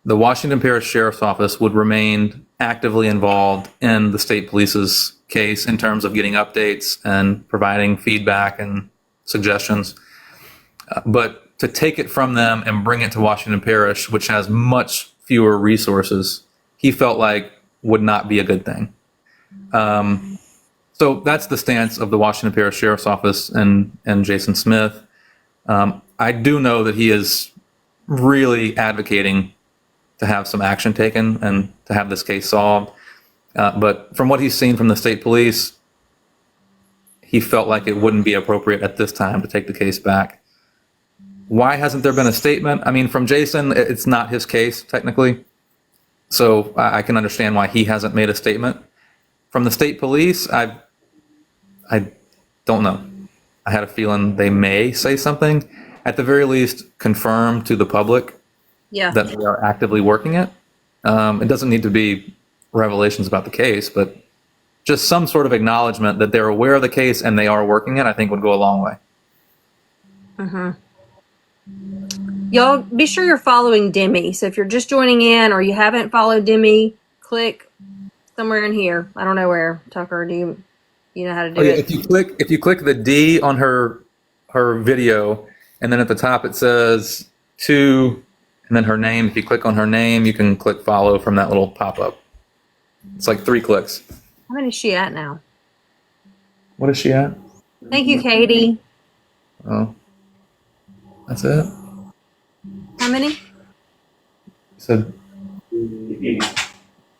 the Washington Parish Sheriff's Office would remain actively involved in the state police's case in terms of getting updates and providing feedback and suggestions. But to take it from them and bring it to Washington Parish, which has much fewer resources, he felt like would not be a good thing. So that's the stance of the Washington Parish Sheriff's Office and Jason Smith. I do know that he is really advocating to have some action taken and to have this case solved. But from what he's seen from the state police, he felt like it wouldn't be appropriate at this time to take the case back. Why hasn't there been a statement? I mean, from Jason, it's not his case technically, so I can understand why he hasn't made a statement. From the state police, I don't know. I had a feeling they may say something, at the very least confirm to the public Yeah. that they are actively working it. It doesn't need to be revelations about the case, but just some sort of acknowledgement that they're aware of the case and they are working it, I think would go a long way. Y'all be sure you're following Demmie. So if you're just joining in or you haven't followed Demmie, click somewhere in here. I don't know where. Tucker, do you know how to do it? If you click the D on her video, and then at the top it says to, and then her name. If you click on her name, you can click follow from that little pop-up. It's like 3 clicks. How many is she at now? What is she at? Thank you, Katie. Oh, that's it. How many? So 80.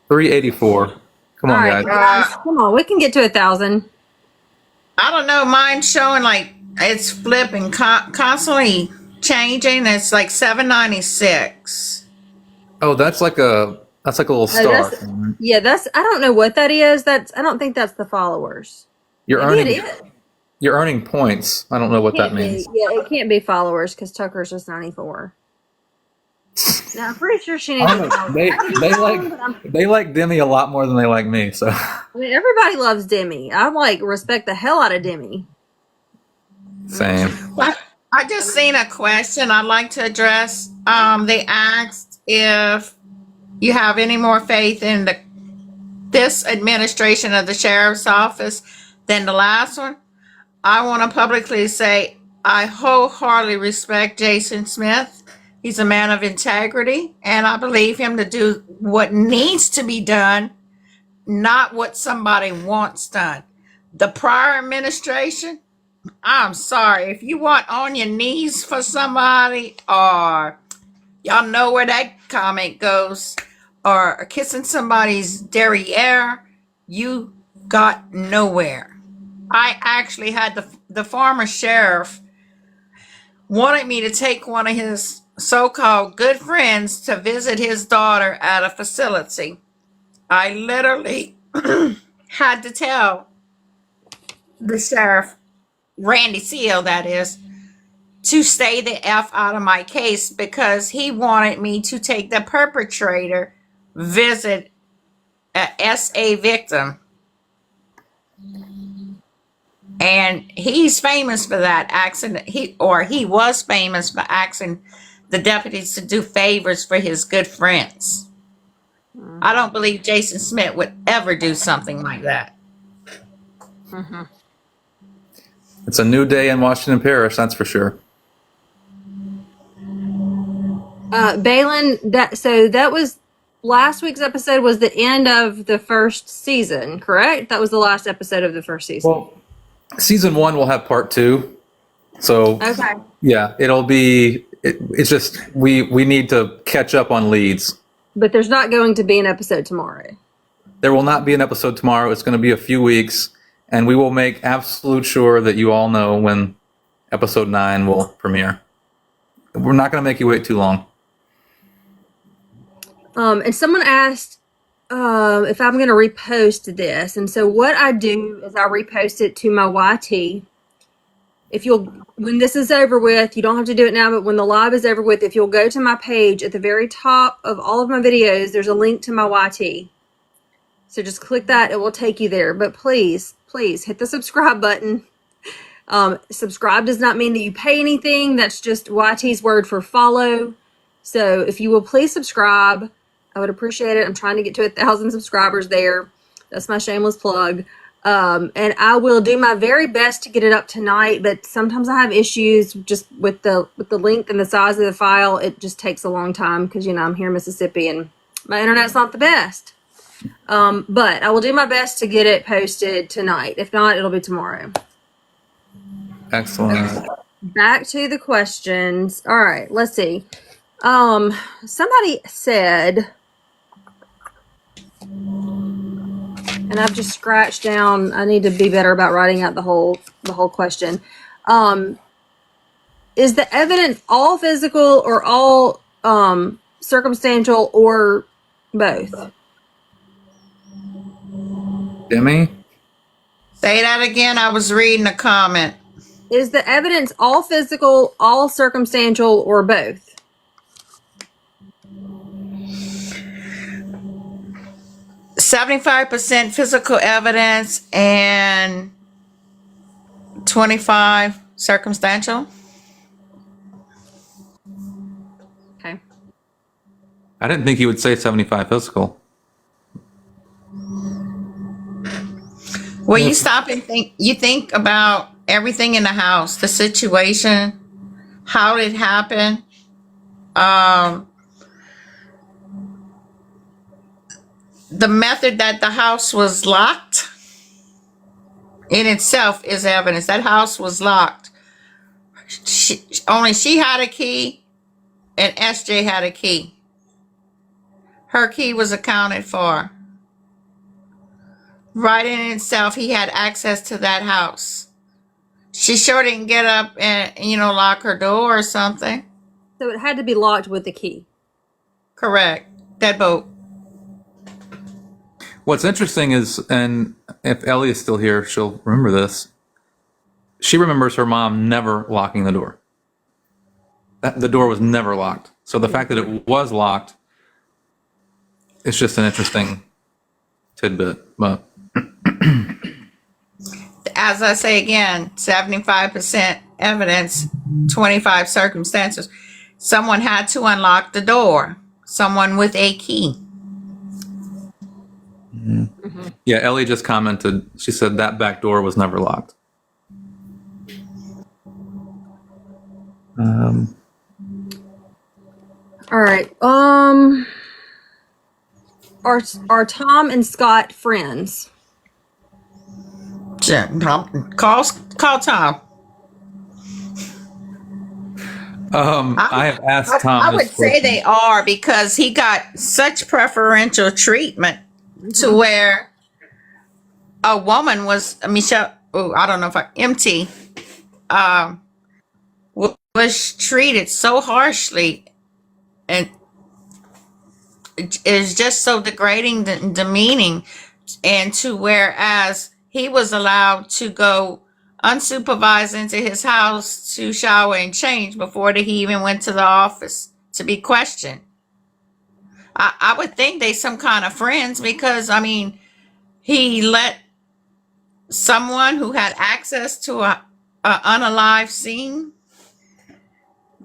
384. Come on, All right, guys. guys, come on. We can get to 1,000. I don't know. Mine's showing like it's flipping, constantly changing. It's like 796. Oh, that's like a little star. Yeah, I don't know what that is. I don't think that's the followers. You're Maybe earning it is. you're earning points. I don't know what that Can't be. means. Yeah, it can't be followers because Tucker's just 94. Now, I'm pretty sure she needs I don't know. They like Demmie a lot more than they like me. So I mean, everybody loves Demmie. I respect the hell out of Demmie. same. Well, I just seen a question I'd like to address. They asked if you have any more faith in this administration of the sheriff's office than the last one. I want to publicly say I wholeheartedly respect Jason Smith. He's a man of integrity, and I believe him to do what needs to be done, not what somebody wants done. The prior administration, I'm sorry, if you want on your knees for somebody, or y'all know where that comment goes, or kissing somebody's derriere, you got nowhere. I actually had the former sheriff wanted me to take one of his so-called good friends to visit his daughter at a facility. I literally had to tell the sheriff, Randy Seal, that is, to stay the F out of my case because he wanted me to take the perpetrator visit a SA victim. And he's famous for that accident. He was famous for asking the deputies to do favors for his good friends. I don't believe Jason Smith would ever do something like that. It's a new day in Washington Parish, that's for sure. Balin, that was last week's episode was the end of the first season, correct? That was the last episode of the first season. Well, season 1 will have part 2. So Okay. yeah, it's just we need to catch up on leads. But there's not going to be an episode tomorrow. There will not be an episode tomorrow. It's going to be a few weeks, and we will make absolute sure that you all know when episode 9 will premiere. We're not going to make you wait too long. And someone asked if I'm going to repost this. And so what I do is I repost it to my YT. When this is over with, you don't have to do it now, but when the live is over with, if you'll go to my page at the very top of all of my videos, there's a link to my YT. So just click that. It will take you there. But please hit the subscribe button. Subscribe does not mean that you pay anything. That's just YT's word for follow. So if you will please subscribe, I would appreciate it. I'm trying to get to 1,000 subscribers there. That's my shameless plug. And I will do my very best to get it up tonight, but sometimes I have issues just with the length and the size of the file. It just takes a long time because, I'm here in Mississippi and my internet's not the best. But I will do my best to get it posted tonight. If not, it'll be tomorrow. Excellent. Back to the questions. All right, let's see. Somebody said, and I've just scratched down. I need to be better about writing out the whole question. Is the evidence all physical or all circumstantial or both? Demmie? Say that again. I was reading a comment. Is the evidence all physical, all circumstantial, or both? 75% physical evidence and 25 circumstantial. Okay. I didn't think he would say 75 physical. Well, you stop and think. You think about everything in the house, the situation, how it happened. The method that the house was locked in itself is evidence. That house was locked. Only she had a key and SJ had a key. Her key was accounted for. Right in itself, he had access to that house. She sure didn't get up and, lock her door or something. So it had to be locked with the key. Correct. Deadbolt. What's interesting is, and if Ellie is still here, she'll remember this. She remembers her mom never locking the door. The door was never locked. So the fact that it was locked, it's just an interesting tidbit. But As I say again, 75% evidence, 25 circumstances. Someone had to unlock the door. Someone with a key. yeah, Ellie just commented. She said that back door was never locked. All right. Are Tom and Scott friends? Call Tom. I have asked Tom. I would this say question. they are because he got such preferential treatment to where a woman was Michelle. Oh, I don't know if MT was treated so harshly, and it is just so degrading and demeaning, and to whereas he was allowed to go unsupervised into his house to shower and change before he even went to the office to be questioned. I would think they some kind of friends because, he let someone who had access to a unalive scene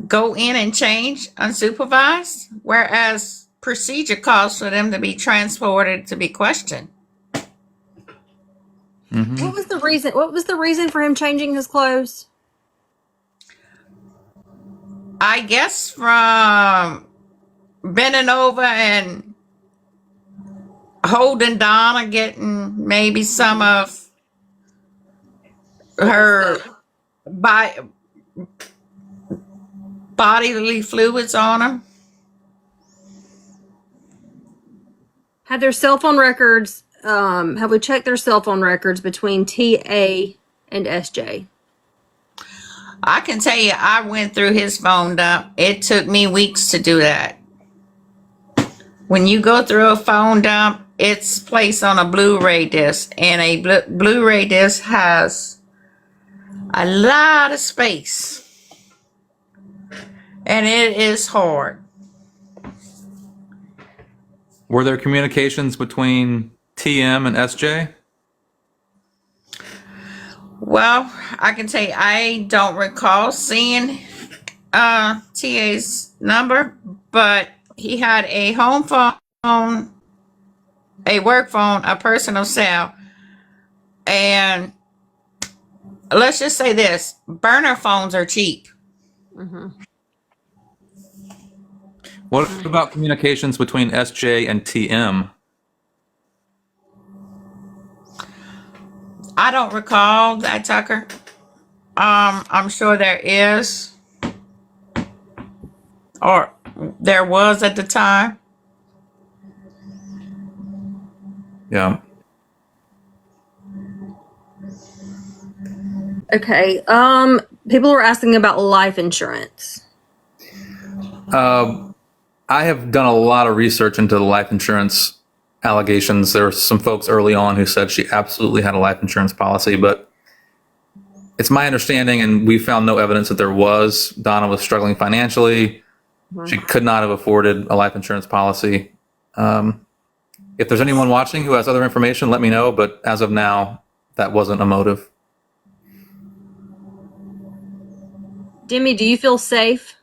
go in and change unsupervised, whereas procedure calls for them to be transported to be questioned. Mm-hmm. What was the reason? What was the reason for him changing his clothes? I guess from bending over and holding Donna, getting maybe some of her bodily fluids on him. Have their cell phone records? Have we checked their cell phone records between TA and SJ? I can tell you, I went through his phone dump. It took me weeks to do that. When you go through a phone dump, it's placed on a Blu-ray disc, and a Blu-ray disc has a lot of space, and it is hard. Were there communications between TM and SJ? Well, I can tell you, I don't recall seeing TA's number, but he had a home phone, a work phone, a personal cell, and let's just say this: burner phones are cheap. Mm-hmm. What about communications between SJ and TM? I don't recall that, Tucker. I'm sure there is, or there was at the time. Yeah. Okay. People were asking about life insurance. I have done a lot of research into the life insurance allegations. There were some folks early on who said she absolutely had a life insurance policy, but it's my understanding, and we found no evidence that there was. Donna was struggling financially. She could not have afforded a life insurance policy. If there's anyone watching who has other information, let me know. But as of now, that wasn't a motive. Demmie, do you feel safe?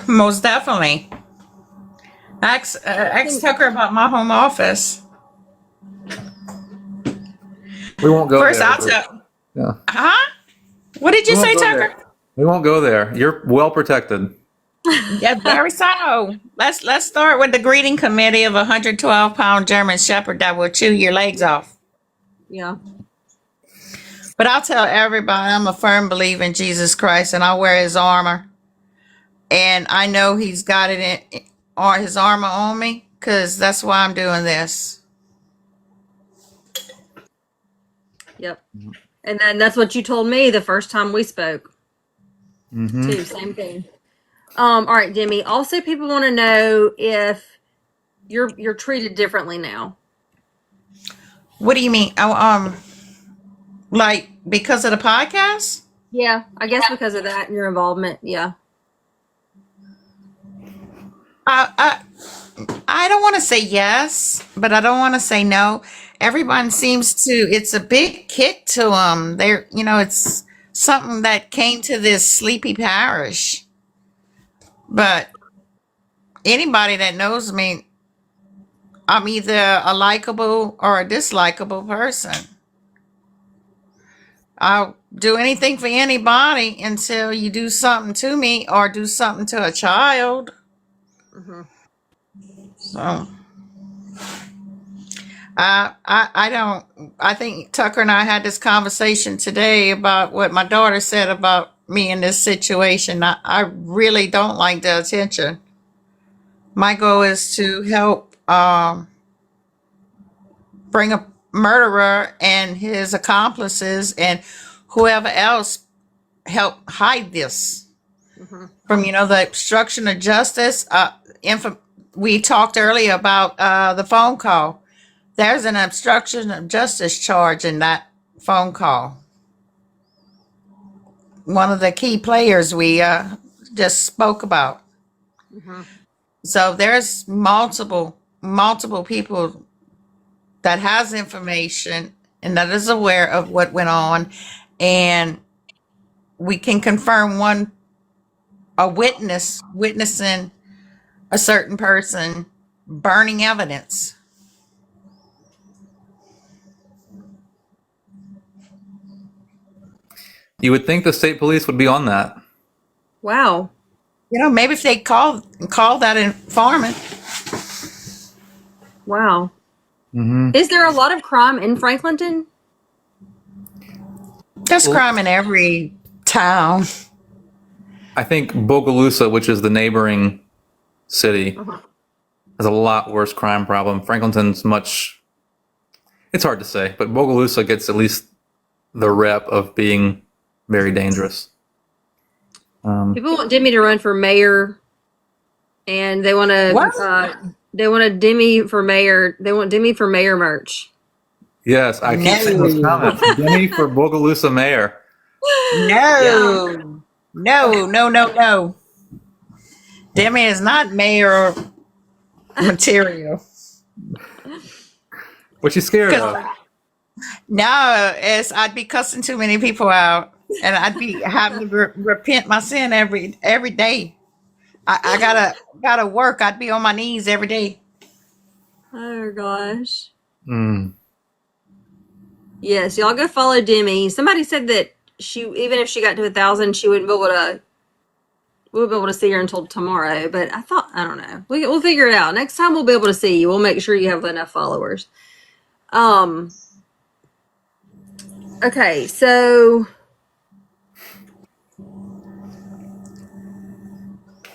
Most definitely. Ask Tucker about my home office. We won't go First, there. I'll tell. Yeah. Huh? What did you We say, won't go Tucker? there. We won't go there. You're well protected. Yeah, very so. Let's start with the greeting committee of a 112-pound German Shepherd that will chew your legs off. Yeah. But I'll tell everybody I'm a firm believer in Jesus Christ, and I wear his armor. And I know he's got it in, or his armor on me, because that's why I'm doing this. Yep. And then that's what you told me the first time we spoke. Too. Same thing. All right, Demmie. Also, people want to know if you're treated differently now. What do you mean? Oh, like because of the podcast? Yeah, I guess because of that and your involvement. Yeah. I don't want to say yes, but I don't want to say no. Everyone seems to, it's a big kick to them. They're, it's something that came to this sleepy parish. But anybody that knows me, I'm either a likable or a dislikable person. I'll do anything for anybody until you do something to me or do something to a child. So I think Tucker and I had this conversation today about what my daughter said about me in this situation. I really don't like the attention. My goal is to help bring a murderer and his accomplices and whoever else help hide this from, the obstruction of justice. We talked earlier about the phone call. There's an obstruction of justice charge in that phone call. One of the key players we just spoke about. So there's multiple people that has information and that is aware of what went on, and we can confirm a witnessing a certain person burning evidence. You would think the state police would be on that. Wow. Maybe if they call that informant. Wow. Is there a lot of crime in Franklinton? There's crime in every town. I think Bogalusa, which is the neighboring city, has a lot worse crime problem. Franklinton's it's hard to say, but Bogalusa gets at least the rep of being very dangerous. People want Demmie to run for mayor, and they want to. They want a Demmie for mayor. They want Demmie for mayor merch. Yes, I keep seeing those comments. Demmie for Bogalusa mayor. No. Demmie is not mayor material. What you scared of? No, I'd be cussing too many people out, and I'd be having to repent my sin every day. I gotta work. I'd be on my knees every day. Oh gosh. Yes, y'all go follow Demmie. Somebody said that even if she got to 1,000, she wouldn't be able to. We won't be able to see her until tomorrow. But I don't know. We'll figure it out. Next time we'll be able to see you. We'll make sure you have enough followers. Okay, so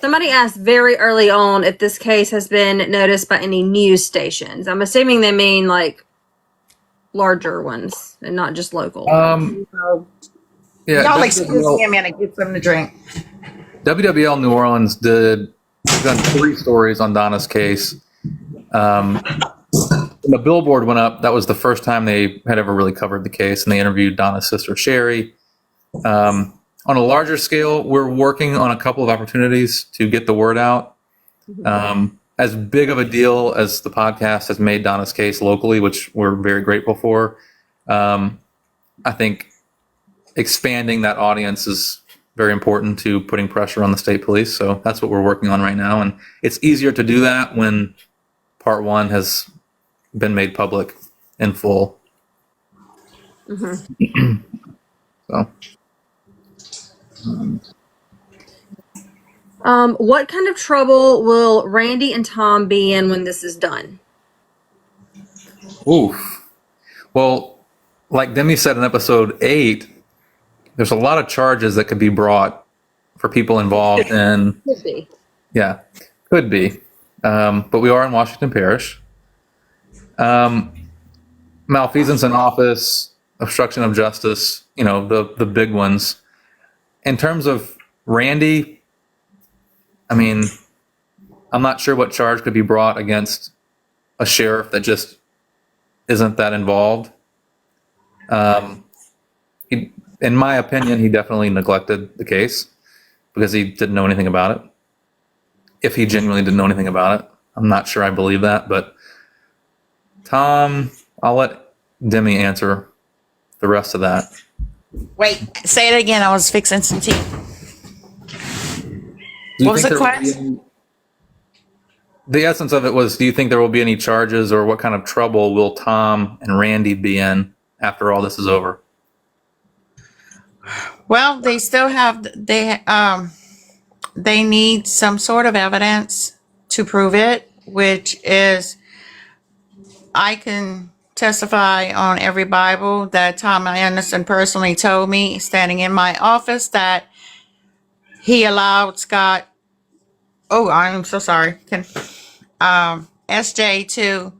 somebody asked very early on if this case has been noticed by any news stations. I'm assuming they mean like larger ones and not just local. Yeah, Y'all excuse WWL me a minute, get something to drink. WWL New Orleans done 3 stories on Donna's case. When the billboard went up, that was the first time they had ever really covered the case, and they interviewed Donna's sister, Sherry. On a larger scale, we're working on a couple of opportunities to get the word out. As big of a deal as the podcast has made Donna's case locally, which we're very grateful for, I think expanding that audience is very important to putting pressure on the state police. So that's what we're working on right now. And it's easier to do that when part 1 has been made public in full. So. What kind of trouble will Randy and Tom be in when this is done? Oof. Well, like Demmie said in episode 8, there's a lot of charges that could be brought for people involved in. Could be. Yeah, could be. But we are in Washington Parish. Malfeasance in office, obstruction of justice, the big ones. In terms of Randy, I mean, I'm not sure what charge could be brought against a sheriff that just isn't that involved. In my opinion, he definitely neglected the case because he didn't know anything about it. If he genuinely didn't know anything about it, I'm not sure I believe that. But Tom, I'll let Demmie answer the rest of that. Wait, say it again. I was fixing some tea. What was the question? The essence of it was, do you think there will be any charges, or what kind of trouble will Tom and Randy be in after all this is over? Well, they still have they need some sort of evidence to prove it, which is I can testify on every Bible that Tom Anderson personally told me, standing in my office, that he allowed Scott. Oh, I'm so sorry. SJ to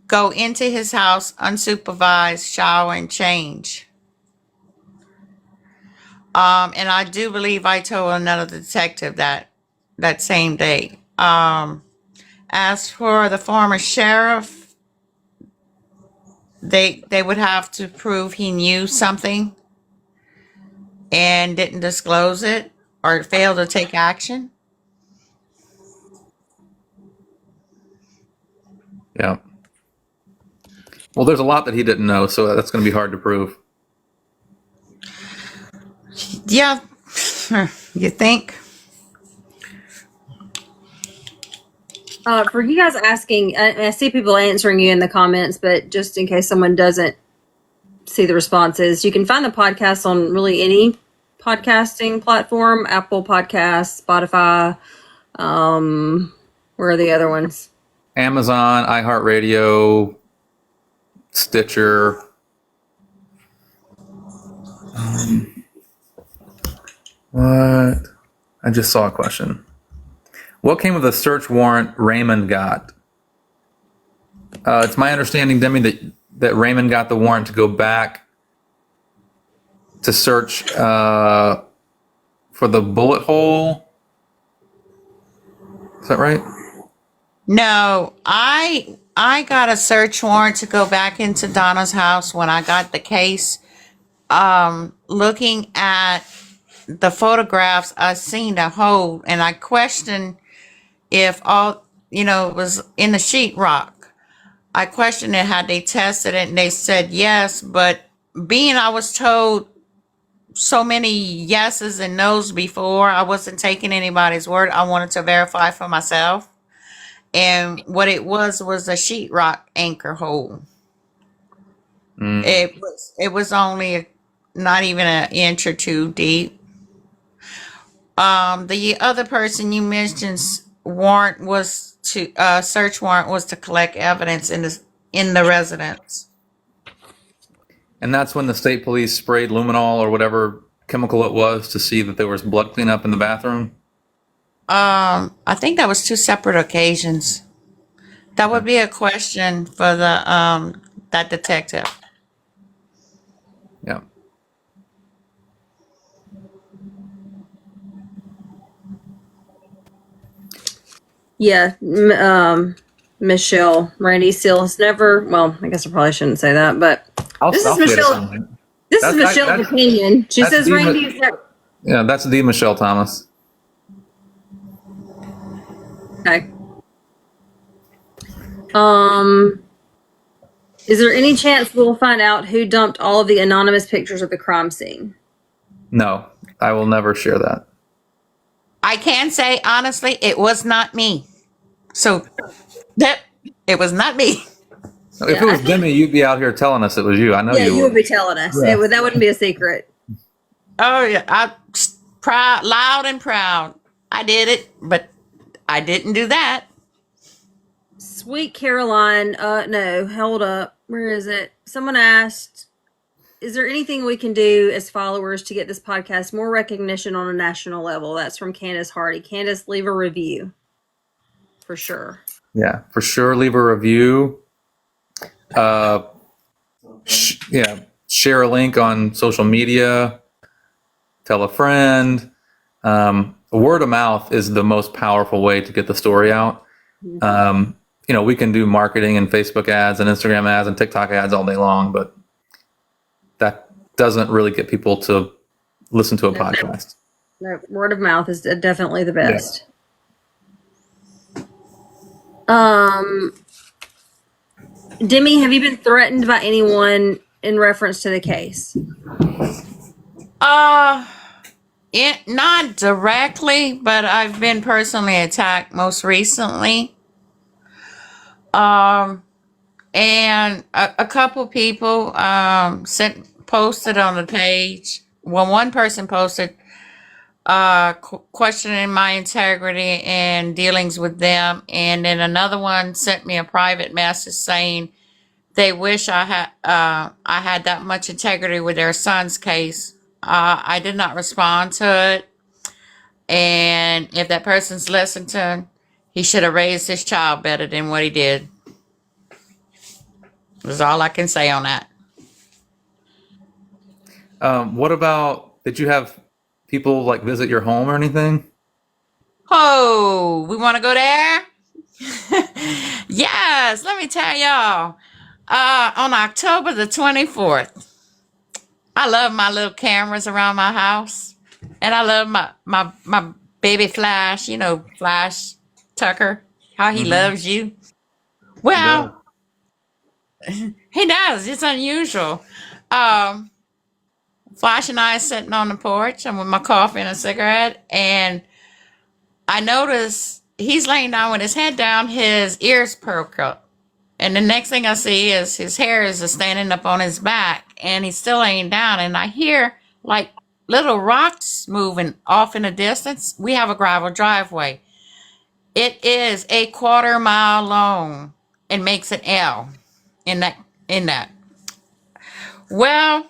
go into his house unsupervised, shower, and change. And I do believe I told another detective that same day. As for the former sheriff, they would have to prove he knew something and didn't disclose it or failed to take action. Yeah. Well, there's a lot that he didn't know, so that's going to be hard to prove. Yeah, you think? For you guys asking, I see people answering you in the comments, but just in case someone doesn't see the responses, you can find the podcast on really any podcasting platform: Apple Podcasts, Spotify. Where are the other ones? Amazon, iHeartRadio, Stitcher. What? I just saw a question. What came with the search warrant Raymond got? It's my understanding, Demmie, that Raymond got the warrant to go back to search for the bullet hole. Is that right? No, I got a search warrant to go back into Donna's house when I got the case. Looking at the photographs, I seen a hole, and I questioned if all, it was in the sheetrock. I questioned it, had they tested it, and they said yes, but being I was told so many yeses and nos before, I wasn't taking anybody's word. I wanted to verify for myself. And what it was a sheetrock anchor hole. It was only not even an inch or two deep. The other person you mentioned's warrant was to search warrant was to collect evidence in the residence. And that's when the state police sprayed luminol or whatever chemical it was to see that there was blood cleanup in the bathroom. I think that was 2 separate occasions. That would be a question for the that detective. Yeah. Yeah, Michelle Randy Seal has never. Well, I guess I probably shouldn't say that, but I'll this is say it at Michelle. some point. This is Michelle's opinion. She that's says the Randy is never. Yeah, that's the Michelle Thomas. Okay. Is there any chance we'll find out who dumped all of the anonymous pictures of the crime scene? No, I will never share that. I can say honestly, it was not me. So that it was not me. If it was Demmie, you'd be out here telling us it was you. I know Yeah, you you would. would be telling us. Yeah. That wouldn't be a secret. Oh yeah, I proud, loud and proud. I did it, but I didn't do that. Sweet Caroline, no, hold up. Where is it? Someone asked, is there anything we can do as followers to get this podcast more recognition on a national level? That's from Candace Hardy. Candace, leave a review. For sure. Yeah, for sure. Leave a review. Share a link on social media. Tell a friend. Word of mouth is the most powerful way to get the story out. We can do marketing and Facebook ads and Instagram ads and TikTok ads all day long, but that doesn't really get people to listen to a podcast. No, word of mouth is definitely the best. Demmie, have you been threatened by anyone in reference to the case? Not directly, but I've been personally attacked most recently. And a couple people posted on the page. Well, one person posted questioning my integrity and dealings with them, and then another one sent me a private message saying they wish I had that much integrity with their son's case. I did not respond to it, and if that person's listened to, he should have raised his child better than what he did. That's all I can say on that. What about, did you have people like visit your home or anything? Oh, we want to go there? Yes, let me tell y'all. On October the 24th, I love my little cameras around my house. And I love my baby Flash, Flash Tucker, how he loves you. Well, he does. It's unusual. Flash and I are sitting on the porch. I'm with my coffee and a cigarette. And I notice he's laying down with his head down, his ears perked up. And the next thing I see is his hair is standing up on his back. And he's still laying down. And I hear like little rocks moving off in the distance. We have a gravel driveway. It is a 1/4 mile long and makes an L in that. Well,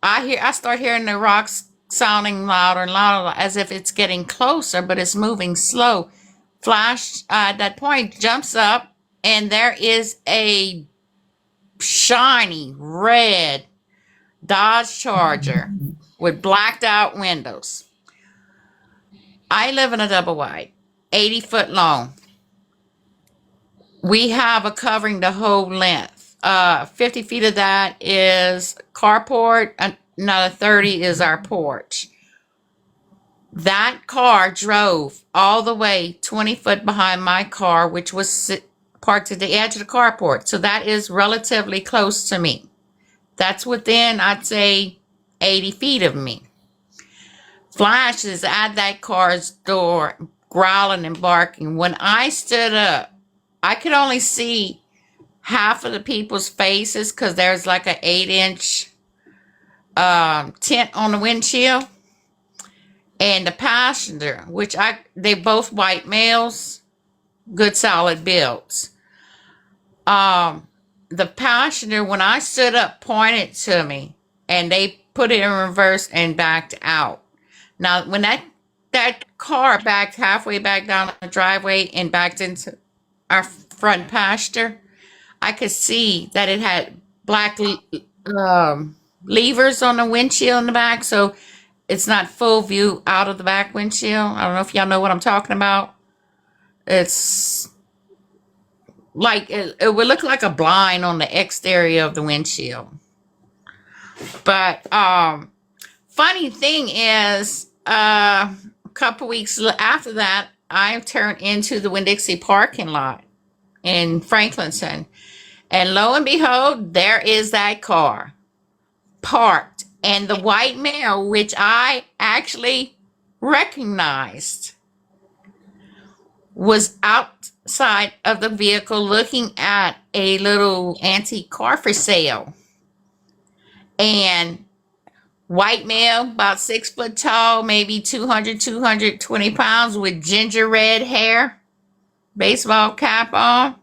I start hearing the rocks sounding louder and louder as if it's getting closer, but it's moving slow. Flash at that point jumps up, and there is a shiny red Dodge Charger with blacked out windows. I live in a double wide, 80-foot long. We have a covering the whole length. 50 feet of that is carport, another 30 is our porch. That car drove all the way 20 foot behind my car, which was parked at the edge of the carport. So that is relatively close to me. That's within, I'd say, 80 feet of me. Flash is at that car's door, growling and barking. When I stood up, I could only see half of the people's faces because there's like an 8-inch tint on the windshield. And the passenger, they both white males, good solid builds. The passenger, when I stood up, pointed to me, and they put it in reverse and backed out. Now, when that car backed halfway back down the driveway and backed into our front pasture, I could see that it had black levers on the windshield in the back, so it's not full view out of the back windshield. I don't know if y'all know what I'm talking about. It's like it would look like a blind on the exterior of the windshield. But funny thing is, a couple weeks after that, I turned into the Winn-Dixie parking lot in Franklinton, and lo and behold, there is that car parked, and the white male, which I actually recognized, was outside of the vehicle looking at a little antique car for sale. And white male, about 6 foot tall, maybe 220 pounds, with ginger red hair, baseball cap on.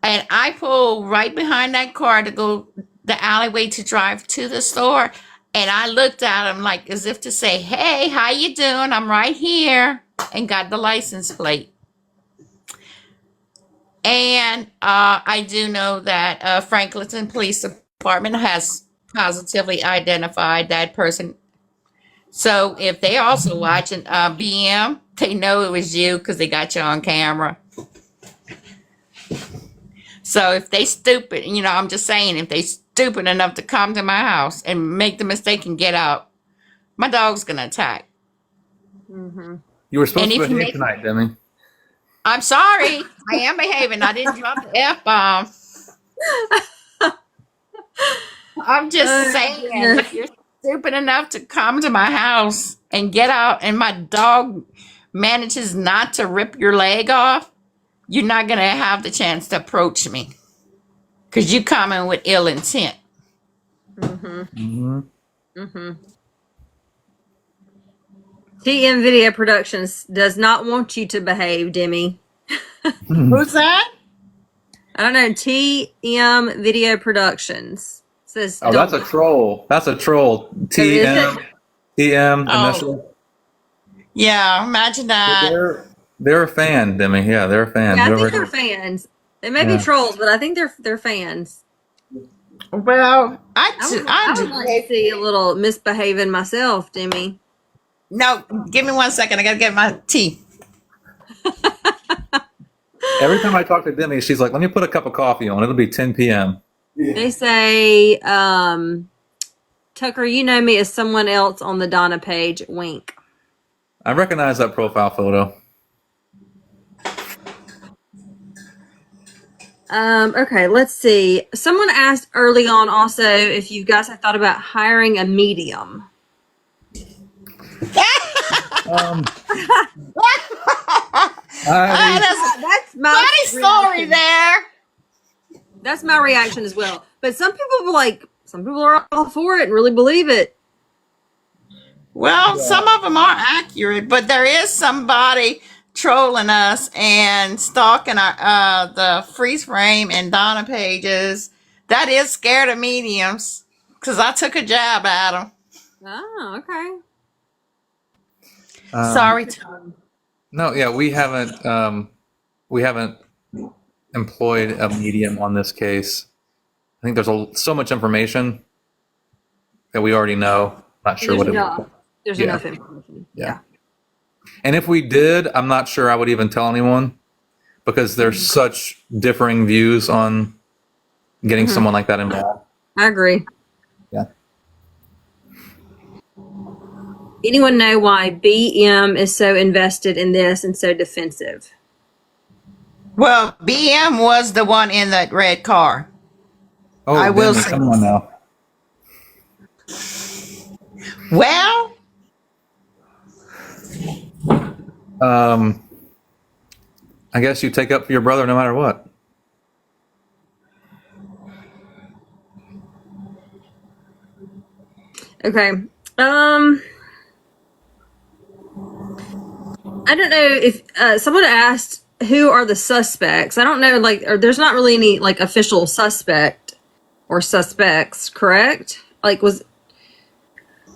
And I pulled right behind that car to go the alleyway to drive to the store. And I looked at him like as if to say, hey, how you doing? I'm right here. And got the license plate. And I do know that Franklinton Police Department has positively identified that person. So if they also watching BM, they know it was you because they got you on camera. So if they stupid, I'm just saying, if they stupid enough to come to my house and make the mistake and get out, my dog's gonna attack. Mm-hmm. You were supposed to if you behave make- tonight, Demmie. I'm sorry, I am behaving. I didn't drop the F-bomb. I'm just saying, if you're stupid enough to come to my house and get out, and my dog manages not to rip your leg off, you're not going to have the chance to approach me because you coming with ill intent. Mm-hmm. Mm-hmm. Mm-hmm. TM Video Productions does not want you to behave, Demmie. Who's that? I don't know. TM Video Productions says. Oh, that's a troll. That's a troll. Is TM. it? TM. Oh. Initial. Yeah, imagine that. They're a fan, Demmie. Yeah, they're a fan. Yeah, I think Whoever- they're fans. They may Yeah. be trolls, but I think they're fans. Well, I would like to see a little misbehaving myself, Demmie. No, give me 1 second. I got to get my tea. Every time I talk to Demmie, she's like, let me put a cup of coffee on. It'll be 10 p.m. They say, Tucker, you know me as someone else on the Donna page. Wink. I recognize that profile photo. Okay, let's see. Someone asked early on also if you guys have thought about hiring a medium. That's my Funny story reaction. there. That's my reaction as well. But some people are all for it and really believe it. Well, some of them are accurate, but there is somebody trolling us and stalking our the freeze frame and Donna pages. That is scared of mediums because I took a jab at them. Oh, okay. Sorry, Tom. No, yeah, we haven't employed a medium on this case. I think there's so much information that we already know. Not sure what it is. There's Yeah. enough information. Yeah. And if we did, I'm not sure I would even tell anyone because there's such differing views on getting someone like that involved. I agree. Yeah. Anyone know why BM is so invested in this and so defensive? Well, BM was the one in that red car. Oh, I will Demmie, say- come on now. Well, I guess you take up for your brother no matter what. Okay. I don't know if someone asked who are the suspects. I don't know, or there's not really any official suspect or suspects, correct?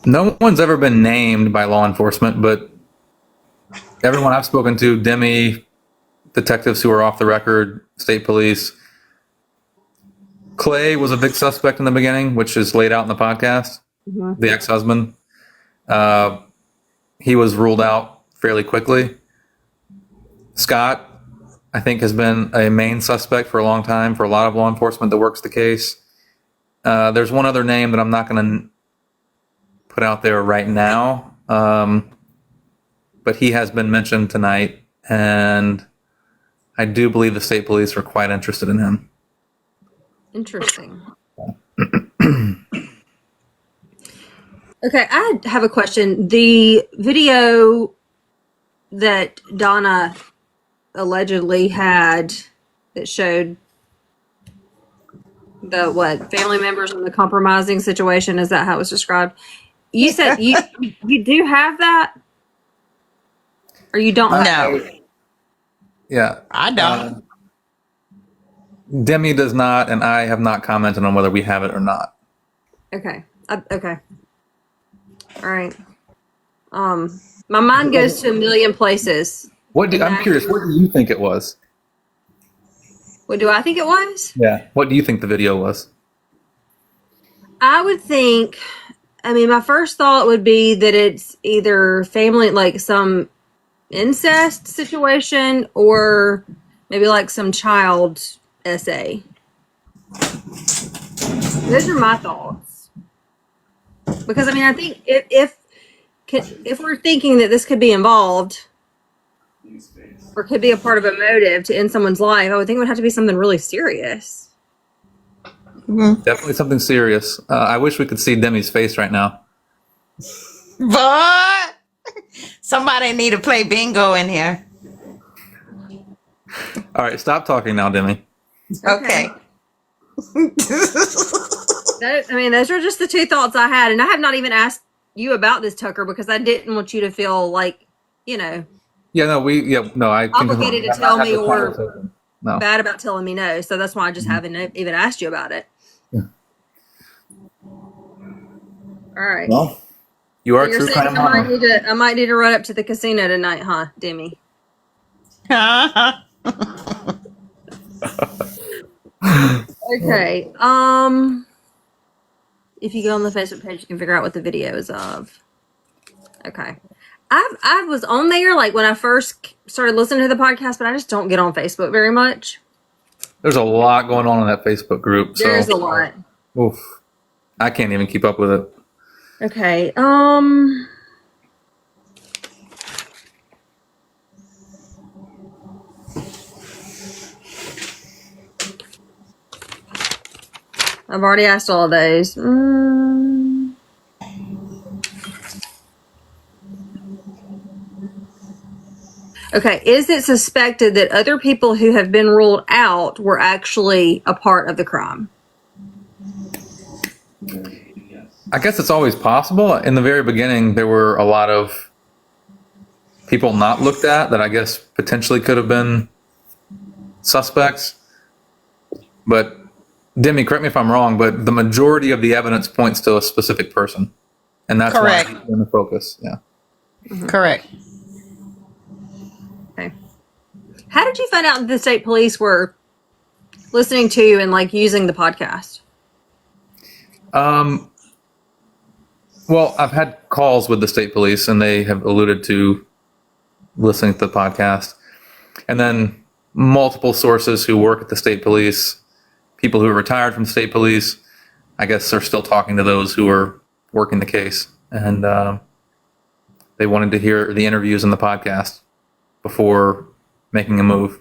No one's ever been named by law enforcement, but everyone I've spoken to, Demmie, detectives who are off the record, state police, Clay was a big suspect in the beginning, which is laid out in the podcast. Mhm. The ex-husband. He was ruled out fairly quickly. Scott, I think, has been a main suspect for a long time for a lot of law enforcement that works the case. There's one other name that I'm not going to put out there right now, but he has been mentioned tonight, and I do believe the state police are quite interested in him. Interesting. Okay, I have a question. The video that Donna allegedly had that showed the family members in the compromising situation, is that how it was described? You said you do have that, or you don't? No, Yeah. I don't. Demmie does not, and I have not commented on whether we have it or not. Okay. Okay. All right. My mind goes to a million places. I'm curious, what do you think it was? What do I think it was? Yeah. What do you think the video was? I would think, I mean, my first thought would be that it's either family, like some incest situation, or maybe like some child essay. Those are my thoughts. Because, I mean, I think if we're thinking that this could be involved, or could be a part of a motive to end someone's life, I would think it would have to be something really serious. Definitely something serious. I wish we could see Demmie's face right now. But somebody need to play bingo in here. All right, stop talking now, Demmie. Okay. I mean, those are just the two thoughts I had. And I have not even asked you about this, Tucker, because I didn't want you to feel like, Yeah, no, I think obligated to tell me or no. bad about telling me no. So that's why I just haven't even asked you about it. Yeah. All right. Well, you are So you're true saying crime I might need to run up to the casino tonight, huh, Demmie? Okay. If you go on the Facebook page, you can figure out what the video is of. Okay. I was on there like when I first started listening to the podcast, but I just don't get on Facebook very much. There's a lot going on in that Facebook group. There's a lot. Oof. I can't even keep up with it. Okay. I've already asked all of those. Okay, is it suspected that other people who have been ruled out were actually a part of the crime? I guess it's always possible. In the very beginning, there were a lot of people not looked at that I guess potentially could have been suspects. But Demmie, correct me if I'm wrong, but the majority of the evidence points to a specific person. And that's Correct. why it's in the focus. Yeah. Correct. Okay. How did you find out that the state police were listening to you and like using the podcast? Well, I've had calls with the state police and they have alluded to listening to the podcast. And then multiple sources who work at the state police, people who are retired from state police, I guess are still talking to those who are working the case. And they wanted to hear the interviews in the podcast before making a move.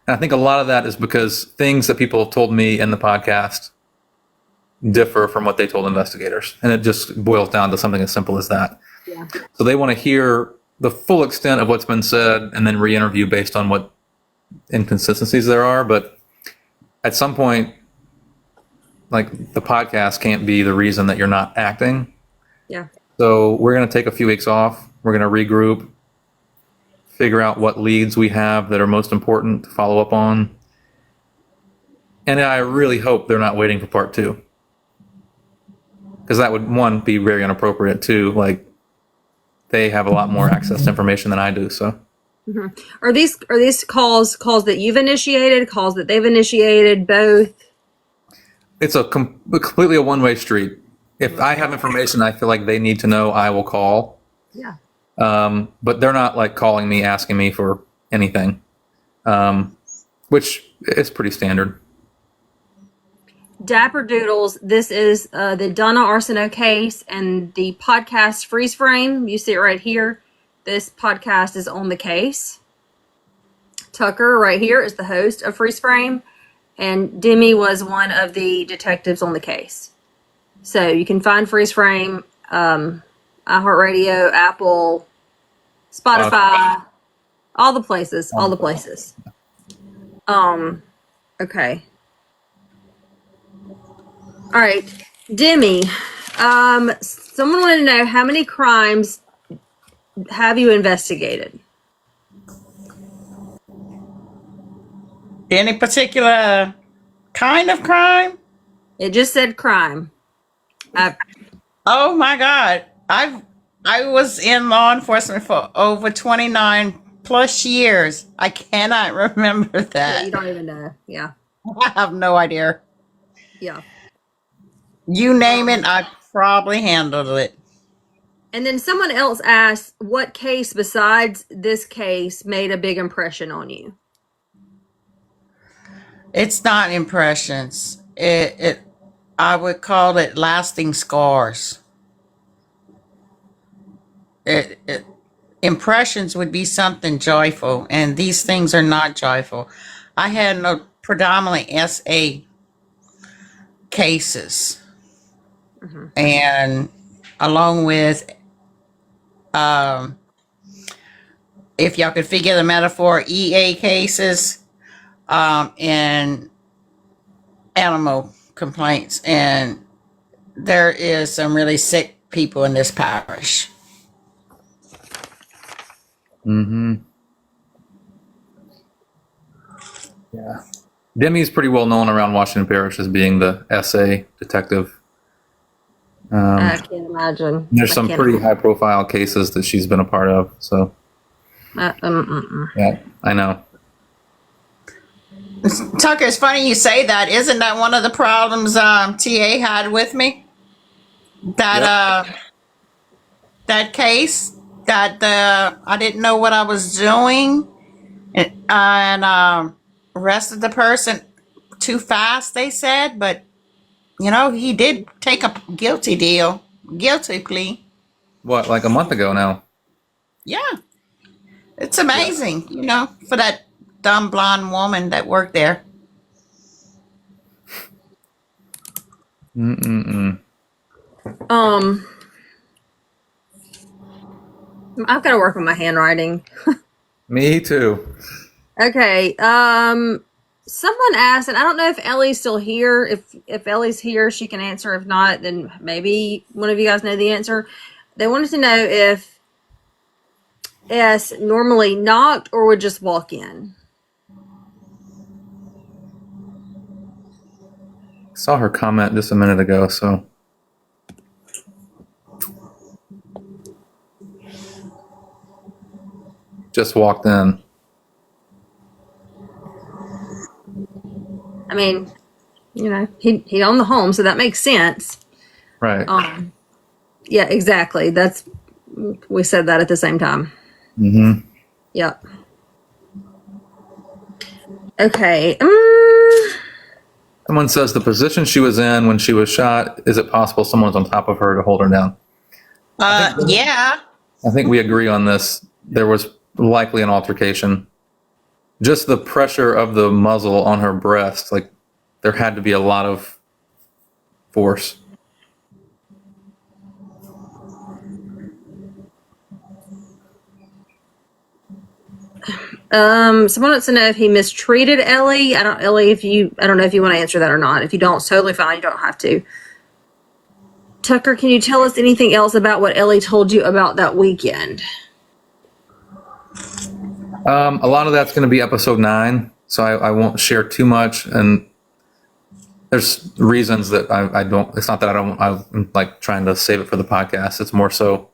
And I think a lot of that is because things that people have told me in the podcast differ from what they told investigators. And it just boils down to something as simple as that. Yeah. So they want to hear the full extent of what's been said and then re-interview based on what inconsistencies there are. But at some point, like, the podcast can't be the reason that you're not acting. Yeah. So we're going to take a few weeks off. We're going to regroup, figure out what leads we have that are most important to follow up on. And I really hope they're not waiting for part 2. Because that would, one, be very inappropriate. 2, like, they have a lot more access to information than I do. So Are these calls that you've initiated, calls that they've initiated, both? it's completely a one-way street. If I have information I feel like they need to know, I will call. Yeah. But they're not like calling me, asking me for anything, which is pretty standard. Dapper Doodles, this is the Donna Arsenault case and the podcast Freeze Frame. You see it right here. This podcast is on the case. Tucker right here is the host of Freeze Frame, and Demmie was one of the detectives on the case. So you can find Freeze Frame, iHeartRadio, Apple, Spotify, all the places, Okay. All right, Demmie, someone wanted to know, how many crimes have you investigated? Any particular kind of crime? It just said crime. Oh my God. I was in law enforcement for over 29 plus years. I cannot remember You that. don't even know. Yeah. I have no idea. Yeah. You name it, I probably handled it. And then someone else asked, what case besides this case made a big impression on you? It's not impressions. I would call it lasting scars. Impressions would be something joyful, and these things are not joyful. I had no predominantly SA cases, and along with, if y'all could figure the metaphor, EA cases, and animal complaints, and there is some really sick people in this parish. Yeah. Demmie's pretty well known around Washington Parish as being the SA detective. I can't imagine. There's I some can't pretty imagine. high-profile cases that she's been a part of. So, yeah, I know. Tucker, it's funny you say that. Isn't that one of the problems TA had with me? That that case that I didn't know what I was doing, and arrested the person too fast, they said, but he did take a guilty plea. What, like a month ago now? Yeah. It's amazing, for that dumb blonde woman that worked there. I've got to work on my handwriting. Me too. Okay. Someone asked, and I don't know if Ellie's still here. If Ellie's here, she can answer. If not, then maybe one of you guys know the answer. They wanted to know if S normally knocked or would just walk in. Saw her comment just a minute ago, so. Just walked in. I mean, he owned the home, so that makes sense. Right. Yeah, exactly. We said that at the same time. Yep. Okay. Someone says the position she was in when she was shot, is it possible someone's on top of her to hold her down? Yeah. I think we agree on this. There was likely an altercation. Just the pressure of the muzzle on her breast, like there had to be a lot of force. Someone wants to know if he mistreated Ellie. I don't know if you want to answer that or not. If you don't, it's totally fine. You don't have to. Tucker, can you tell us anything else about what Ellie told you about that weekend? A lot of that's going to be episode 9, so I won't share too much. And there's reasons that I don't. It's not that I'm like trying to save it for the podcast. It's more so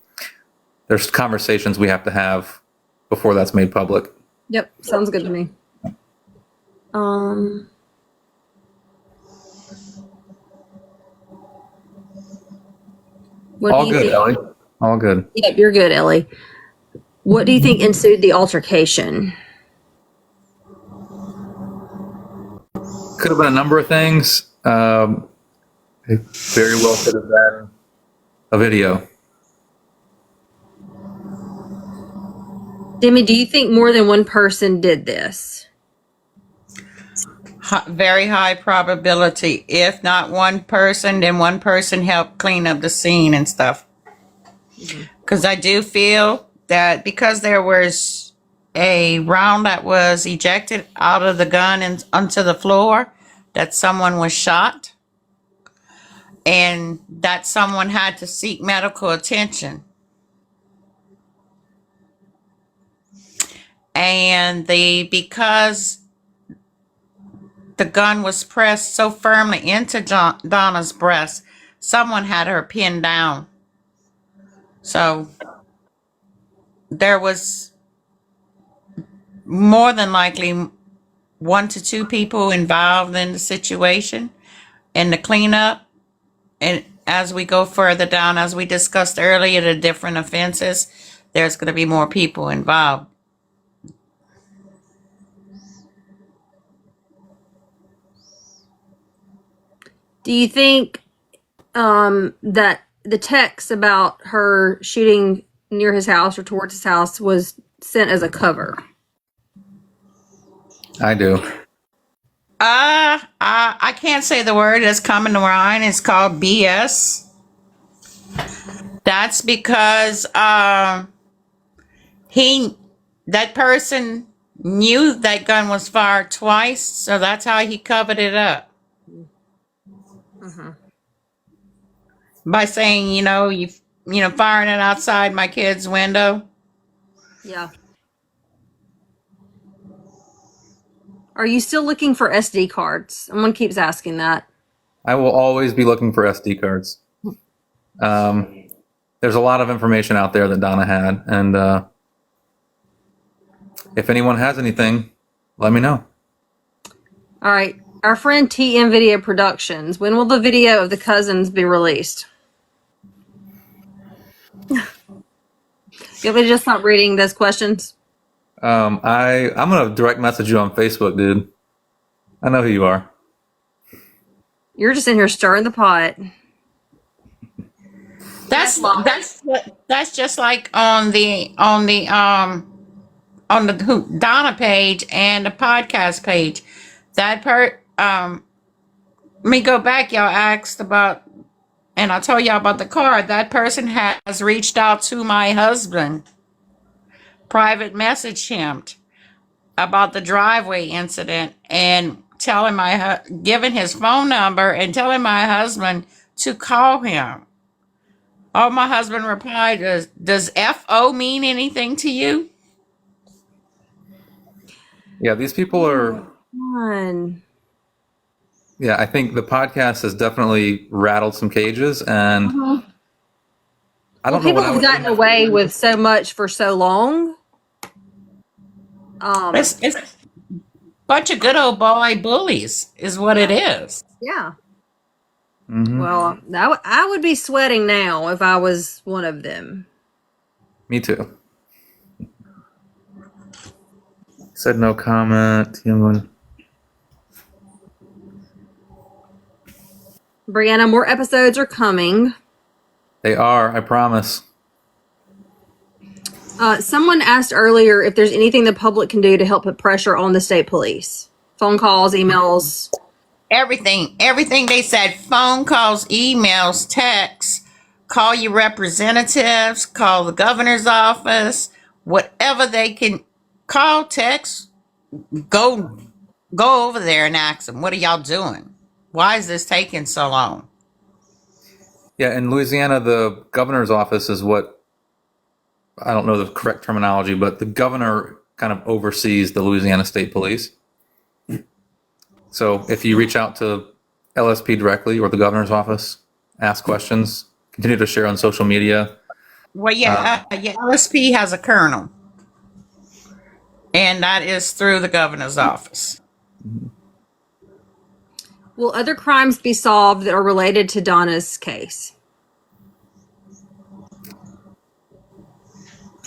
there's conversations we have to have before that's made public. Yep, sounds good to me. What All do you good, think? Ellie. All good. Yep, you're good, Ellie. What do you think ensued the altercation? Could have been a number of things. It very well could have been a video. Demi, do you think more than one person did this? Very high probability. If not one person, then one person helped clean up the scene and stuff. Because I do feel that because there was a round that was ejected out of the gun and onto the floor, that someone was shot and that someone had to seek medical attention. And because the gun was pressed so firmly into Donna's breast, someone had her pinned down. So there was more than likely 1 to 2 people involved in the situation and the cleanup. And as we go further down, as we discussed earlier, the different offenses, there's going to be more people involved. Do you think that the text about her shooting near his house or towards his house was sent as a cover? I do. I can't say the word that's coming to mind. It's called BS. That's because that person knew that gun was fired twice, so that's how he covered it up. By saying, you firing it outside my kid's window. Yeah. Are you still looking for SD cards? Someone keeps asking that. I will always be looking for SD cards. There's a lot of information out there that Donna had, and if anyone has anything, let me know. All right. Our friend TM Video Productions. When will the video of the cousins be released? You want me to just stop reading those questions? I'm gonna direct message you on Facebook, dude. I know who you are. You're just in here stirring the pot. That's just like on the Donna page and the podcast page. Let me go back. Y'all asked about, and I told y'all about the card. That person has reached out to my husband, private messaged him about the driveway incident and giving his phone number and telling my husband to call him. Oh, my husband replied, does FO mean anything to you? Yeah, these people are. Fun. Yeah, I think the podcast has definitely rattled some cages, and I don't know People what I have would gotten do. away with so much for so long. It's a bunch of good old boy bullies is what it is. Yeah. Mhm. Well, I would be sweating now if I was one of them. Me too. Said no comment. Brianna, more episodes are coming. They are, I promise. Someone asked earlier if there's anything the public can do to help put pressure on the state police. Phone calls, emails. Everything they said, phone calls, emails, texts, call your representatives, call the governor's office, whatever they can call, text, go over there and ask them, what are y'all doing? Why is this taking so long? Yeah, in Louisiana, the governor's office is what, I don't know the correct terminology, but the governor kind of oversees the Louisiana State Police. So if you reach out to LSP directly or the governor's office, ask questions, continue to share on social media. Well, LSP has a colonel, and that is through the governor's office. Will other crimes be solved that are related to Donna's case?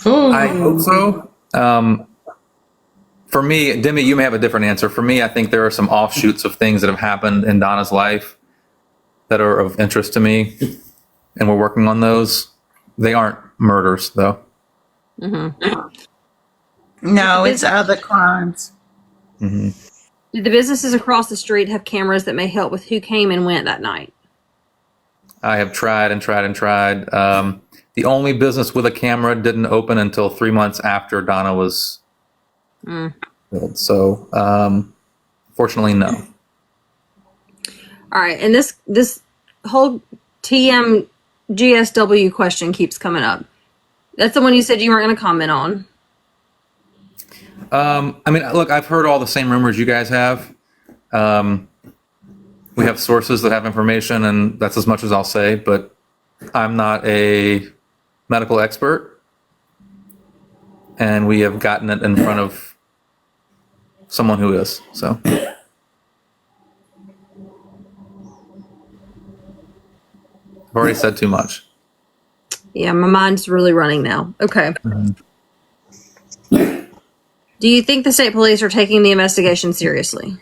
I hope so. For me, Demmie, you may have a different answer. For me, I think there are some offshoots of things that have happened in Donna's life that are of interest to me, and we're working on those. They aren't murders, though. No, it's other crimes. Mm-hmm. Did the businesses across the street have cameras that may help with who came and went that night? I have tried and tried and tried. The only business with a camera didn't open until 3 months after Donna was killed. So, fortunately, no. All right, and this whole TMGSW question keeps coming up. That's the one you said you weren't going to comment on. I mean, look, I've heard all the same rumors you guys have. We have sources that have information, and that's as much as I'll say, but I'm not a medical expert, and we have gotten it in front of someone who is, so. I've already said too much. Yeah, my mind's really running now. Okay. Do you think the state police are taking the investigation seriously?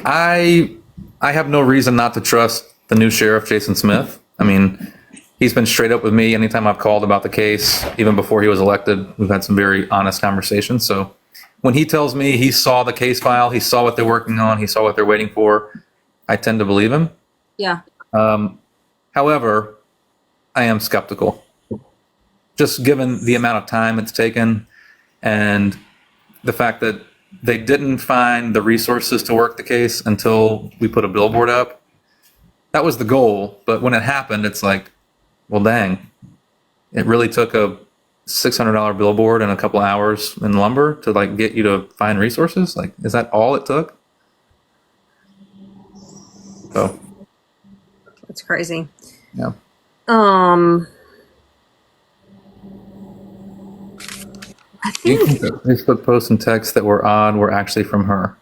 I have no reason not to trust the new sheriff, Jason Smith. I mean, he's been straight up with me anytime I've called about the case, even before he was elected. We've had some very honest conversations. So when he tells me he saw the case file, he saw what they're working on, he saw what they're waiting for, I tend to believe him. Yeah. However, I am skeptical. Just given the amount of time it's taken and the fact that they didn't find the resources to work the case until we put a billboard up. That was the goal, but when it happened, it's like, well, dang. It really took a $600 billboard and a couple hours in lumber to like get you to find resources? Like, is that all it took? So, That's crazy. yeah. I Do you think think that Facebook posts and texts that were odd were actually from her?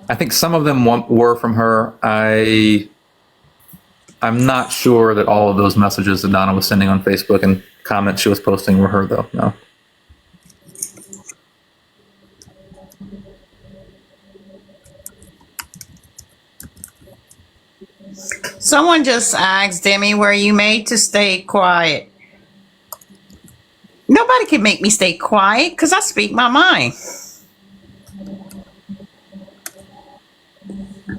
I think some of them were from her. I'm not sure that all of those messages that Donna was sending on Facebook and comments she was posting were her, though. No. Someone just asked Demmie, were you made to stay quiet? Nobody can make me stay quiet because I speak my mind.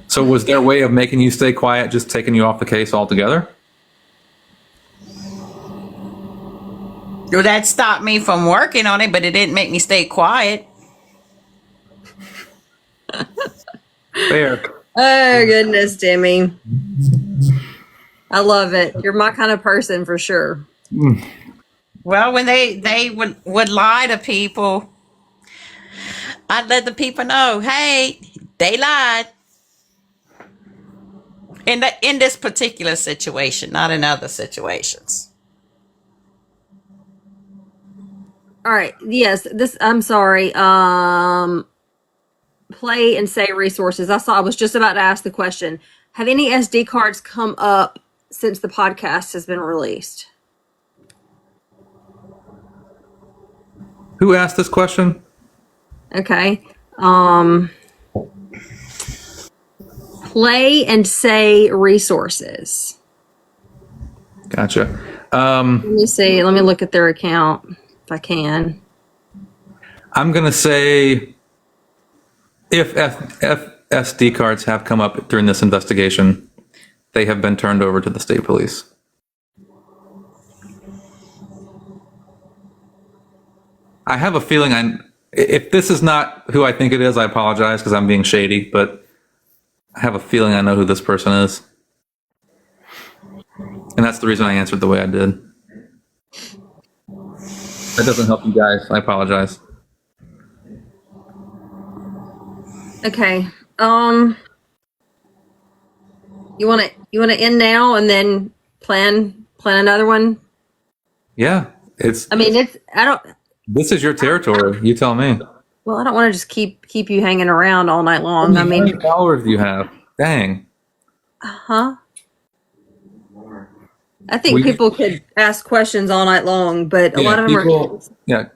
So was their way of making you stay quiet just taking you off the case altogether? Well, that stopped me from working on it, but it didn't make me stay quiet. Fair. Oh goodness, Demmie. I love it. You're my kind of person for sure. Well, when they would lie to people, I'd let the people know, hey, they lied. In this particular situation, not in other situations. All right. Yes, I'm sorry. Play and say resources. I was just about to ask the question. Have any SD cards come up since the podcast has been released? Who asked this question? Okay. Play and say resources. Gotcha. Let me see. Let me look at their account if I can. I'm going to say if SD cards have come up during this investigation, they have been turned over to the state police. I have a feeling if this is not who I think it is, I apologize because I'm being shady, but I have a feeling I know who this person is. And that's the reason I answered the way I did. That doesn't help you guys. I apologize. Okay. You want to end now and then plan another one? Yeah, I mean, this is your territory. You tell me. Well, I don't want to just keep you hanging around all night long. How many followers do you have? Dang. Huh? I think people could ask questions all night long, but a lot of them are. Yeah.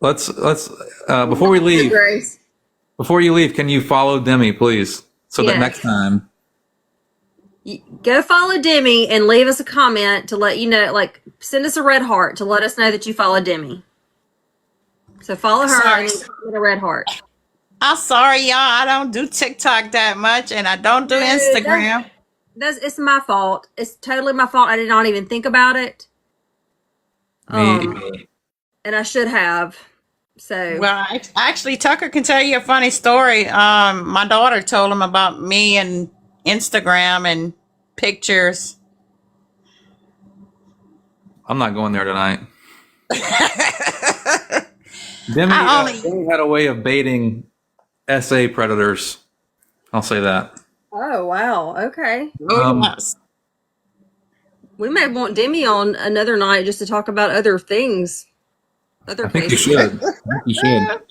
Let's before we leave, Grace. before you leave, can you follow Demmie, please? So that Yes. next time. Go follow Demmie and leave us a comment to let you know, like, send us a red heart to let us know that you follow Demmie. So follow her Sorry. and then give it a red heart. I'm sorry, y'all. I don't do TikTok that much, and I don't do Instagram. It's my fault. It's totally my fault. I did not even think about it. Me. And I should have. So Well, actually, Tucker can tell you a funny story. My daughter told him about me and Instagram and pictures. I'm not going there tonight. Demmie had a way of baiting SA predators. I'll say that. Oh wow. Okay. Yes. We may want Demmie on another night just to talk about other things. Other I think you cases. should. I think you should.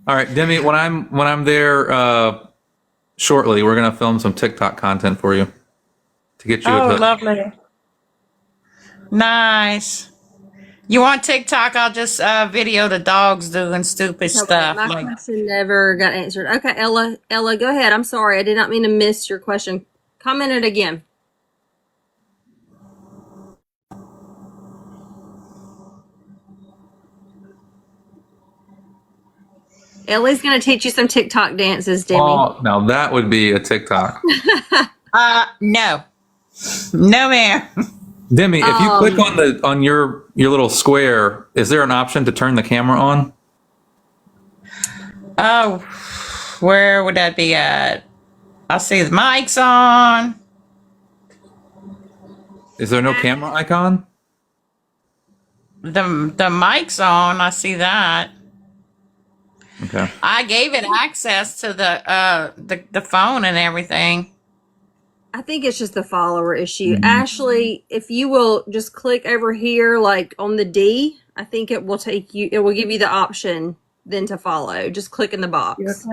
All right, Demmie, when I'm there shortly, we're gonna film some TikTok content for you to get you Oh, hooked. lovely. Nice. You want TikTok? I'll just video the dogs doing stupid stuff. My Like, question never got answered. Okay, Ella, go ahead. I'm sorry. I did not mean to miss your question. Comment it again. Ellie's going to teach you some TikTok dances, Demmie. Oh, now that would be a TikTok. no, no, ma'am. Demmie, if you click on your little square, is there an option to turn the camera on? Oh, where would that be at? I see the mic's on. Is there no camera icon? The mic's on. I see that. Okay. I gave it access to the phone and everything. I think it's just the follower issue. Ashley, if you will just click over here, like on the D, I think it will take you, it will give you the option then to follow. Just click in the box.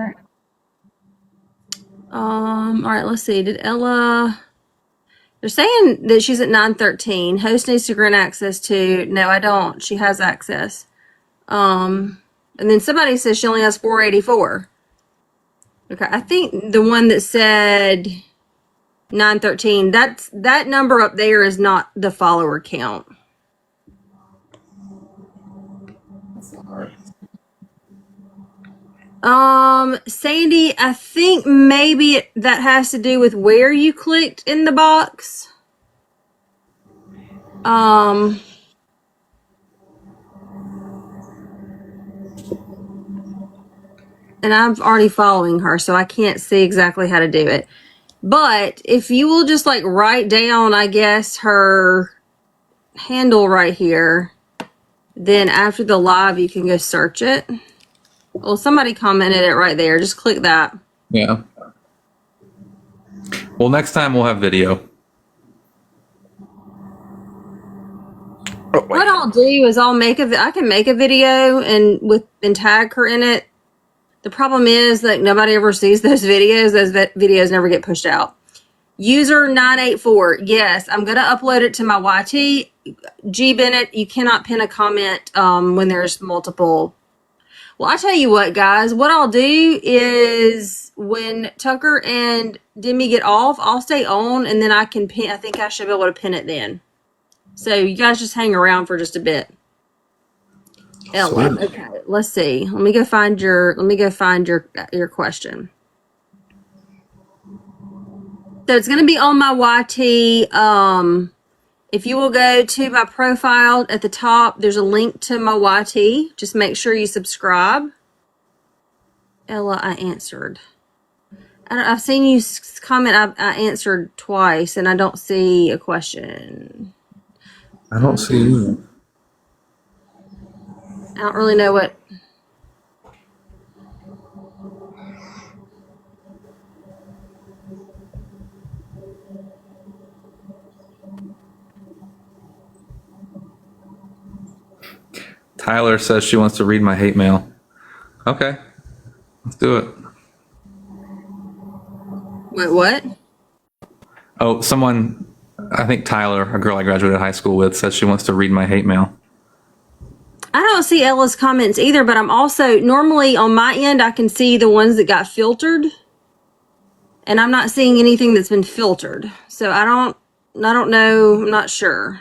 All right, let's see. Did Ella, they're saying that she's at 913. Host needs to grant access to, no, I don't. She has access. And then somebody says she only has 484. Okay, I think the one that said 913, that number up there is not the follower count. Sandy, I think maybe that has to do with where you clicked in the box. And I'm already following her, so I can't see exactly how to do it. But if you will just like write down, I guess, her handle right here, then after the live, you can go search it. Well, somebody commented it right there. Just click that. Yeah. Well, next time we'll have video. What I'll do is I can make a video and tag her in it. The problem is that nobody ever sees those videos. Those videos never get pushed out. User 984. Yes, I'm going to upload it to my YT. G Bennett, you cannot pin a comment when there's multiple. Well, I tell you what, guys. What I'll do is when Tucker and Demmie get off, I'll stay on, and then I can pin. I think I should be able to pin it then. So you guys just hang around for just a bit. Ella, okay, let's see. Let me go find your question. So it's going to be on my YT. If you will go to my profile at the top, there's a link to my YT. Just make sure you subscribe. Ella, I answered. I've seen you comment. I answered twice, and I don't see a question. I don't see you. I don't really know what. Tyler says she wants to read my hate mail. Okay, let's do it. Wait, what? Oh, someone I think Tyler, a girl I graduated high school with, says she wants to read my hate mail. I don't see Ella's comments either, but I'm also normally on my end I can see the ones that got filtered, and I'm not seeing anything that's been filtered. So I don't know. I'm not sure.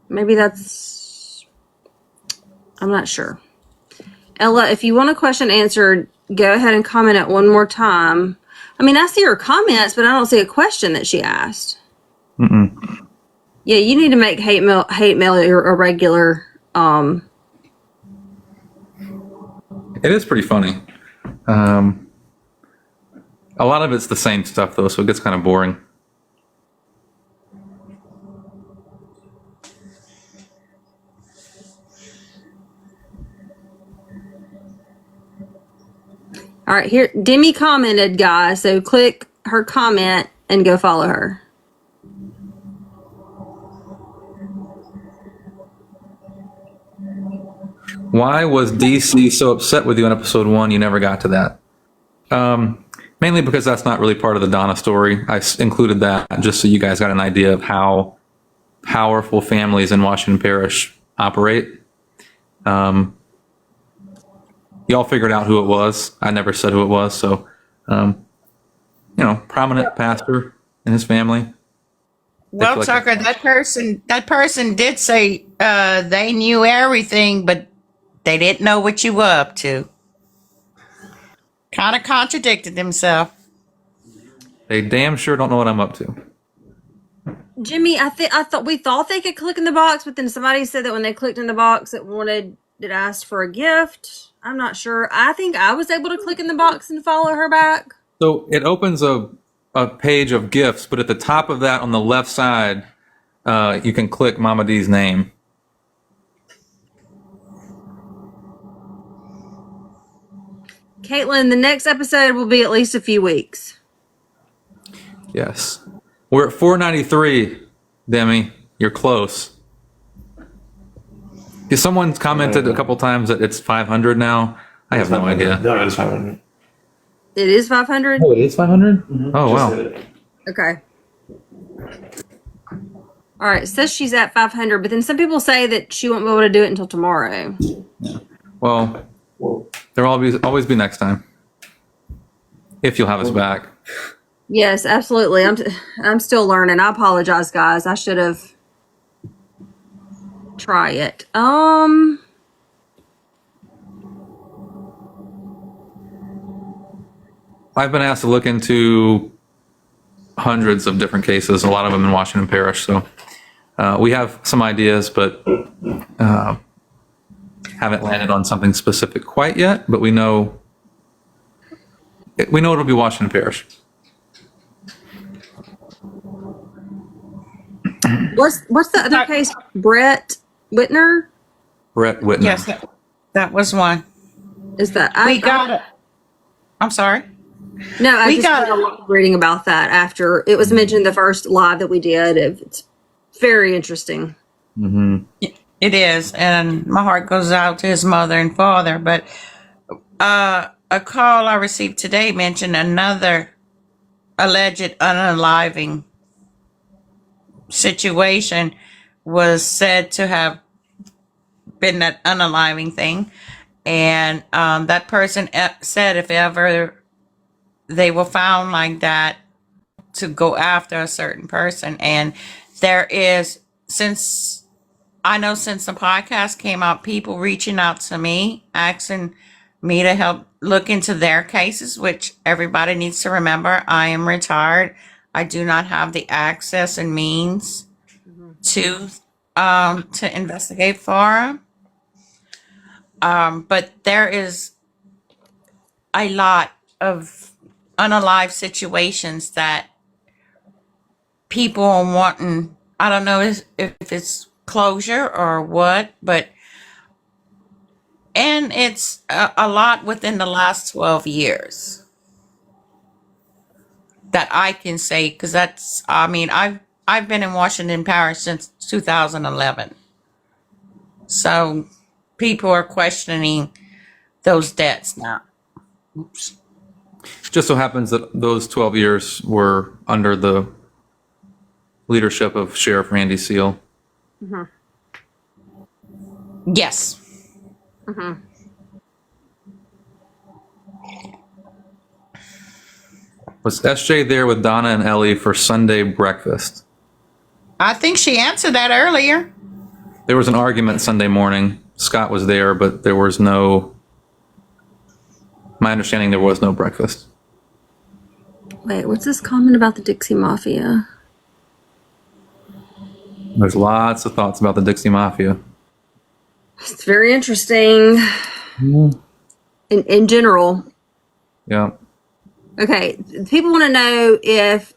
Maybe that's. I'm not sure. Ella, if you want a question answered, go ahead and comment it one more time. I mean, I see her comments, but I don't see a question that she asked. Mm-mm. Yeah, you need to make hate mail a regular. It is pretty funny. A lot of it's the same stuff, though, so it gets kind of boring. All right, here, Demmie commented, guys, so click her comment and go follow her. Why was DC so upset with you in episode 1? You never got to that. Mainly because that's not really part of the Donna story. I included that just so you guys got an idea of how powerful families in Washington Parish operate. Y'all figured out who it was. I never said who it was. So, prominent pastor and his family. Well, Tucker, that person did say they knew everything, but they didn't know what you were up to. Kind of contradicted himself. They damn sure don't know what I'm up to. Jimmy, I thought we thought they could click in the box, but then somebody said that when they clicked in the box, it asked for a gift. I'm not sure. I think I was able to click in the box and follow her back. So it opens a page of gifts, but at the top of that on the left side, you can click Mama D's name. Caitlin, the next episode will be at least a few weeks. Yes. We're at 493, Demmie. You're close. Someone's commented a couple times that it's 500 now. I have no idea. No, it's 500. It is 500? Oh, it is 500? Mm-hmm. Oh, Just wow. hit it. Okay. All right, it says she's at 500, but then some people say that she won't be able to do it until tomorrow. Well, there'll always be next time. If you'll have us back. Yes, absolutely. I'm still learning. I apologize, guys. I should have try it. I've been asked to look into hundreds of different cases, a lot of them in Washington Parish. So we have some ideas, but haven't landed on something specific quite yet. But we know it'll be Washington Parish. What's the other case? Brett Whitner? Brett Whitner. Yes, that was one. Is that We got it. I'm sorry. No, I We just got got a lot of reading about that after it was mentioned the first live that we did. It's very interesting. Mm-hmm. It is, and my heart goes out to his mother and father. But a call I received today mentioned another alleged unaliving situation was said to have been that unaliving thing, and that person said if ever they were found like that, to go after a certain person. And there is, since the podcast came out, people reaching out to me asking me to help look into their cases, which everybody needs to remember. I am retired. I do not have the access and means to investigate for them. But there is a lot of unalive situations that people are wanting. I don't know if it's closure or what, and it's a lot within the last 12 years that I can say, because I've been in Washington Parish since 2011. So people are questioning those debts now. Oops. Just so happens that those 12 years were under the leadership of Sheriff Randy Seal. Yes. Was SJ there with Donna and Ellie for Sunday breakfast? I think she answered that earlier. There was an argument Sunday morning. Scott was there, but there was no, my understanding, there was no breakfast. Wait, what's this comment about the Dixie Mafia? There's lots of thoughts about the Dixie Mafia. It's very interesting. In general. Yeah. Okay, people want to know if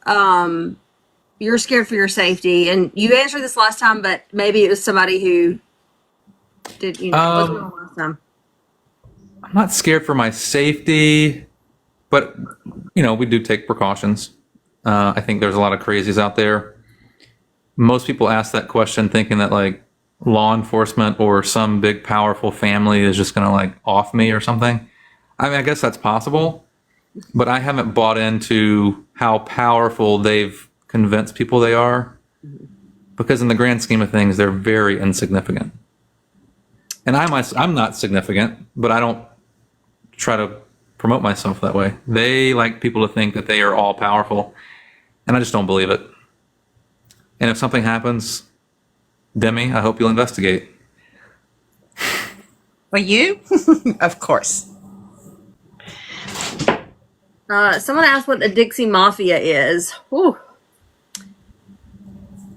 you're scared for your safety, and you answered this last time, but maybe it was somebody who did. Wasn't on last time. I'm not scared for my safety, but we do take precautions. I think there's a lot of crazies out there. Most people ask that question thinking that like law enforcement or some big powerful family is just going to like off me or something. I mean, I guess that's possible, but I haven't bought into how powerful they've convinced people they are, because in the grand scheme of things, they're very insignificant. And I'm not significant, but I don't try to promote myself that way. They like people to think that they are all powerful, and I just don't believe it. And if something happens, Demmie, I hope you'll investigate. For you? Of course. Someone asked what the Dixie Mafia is. Whew.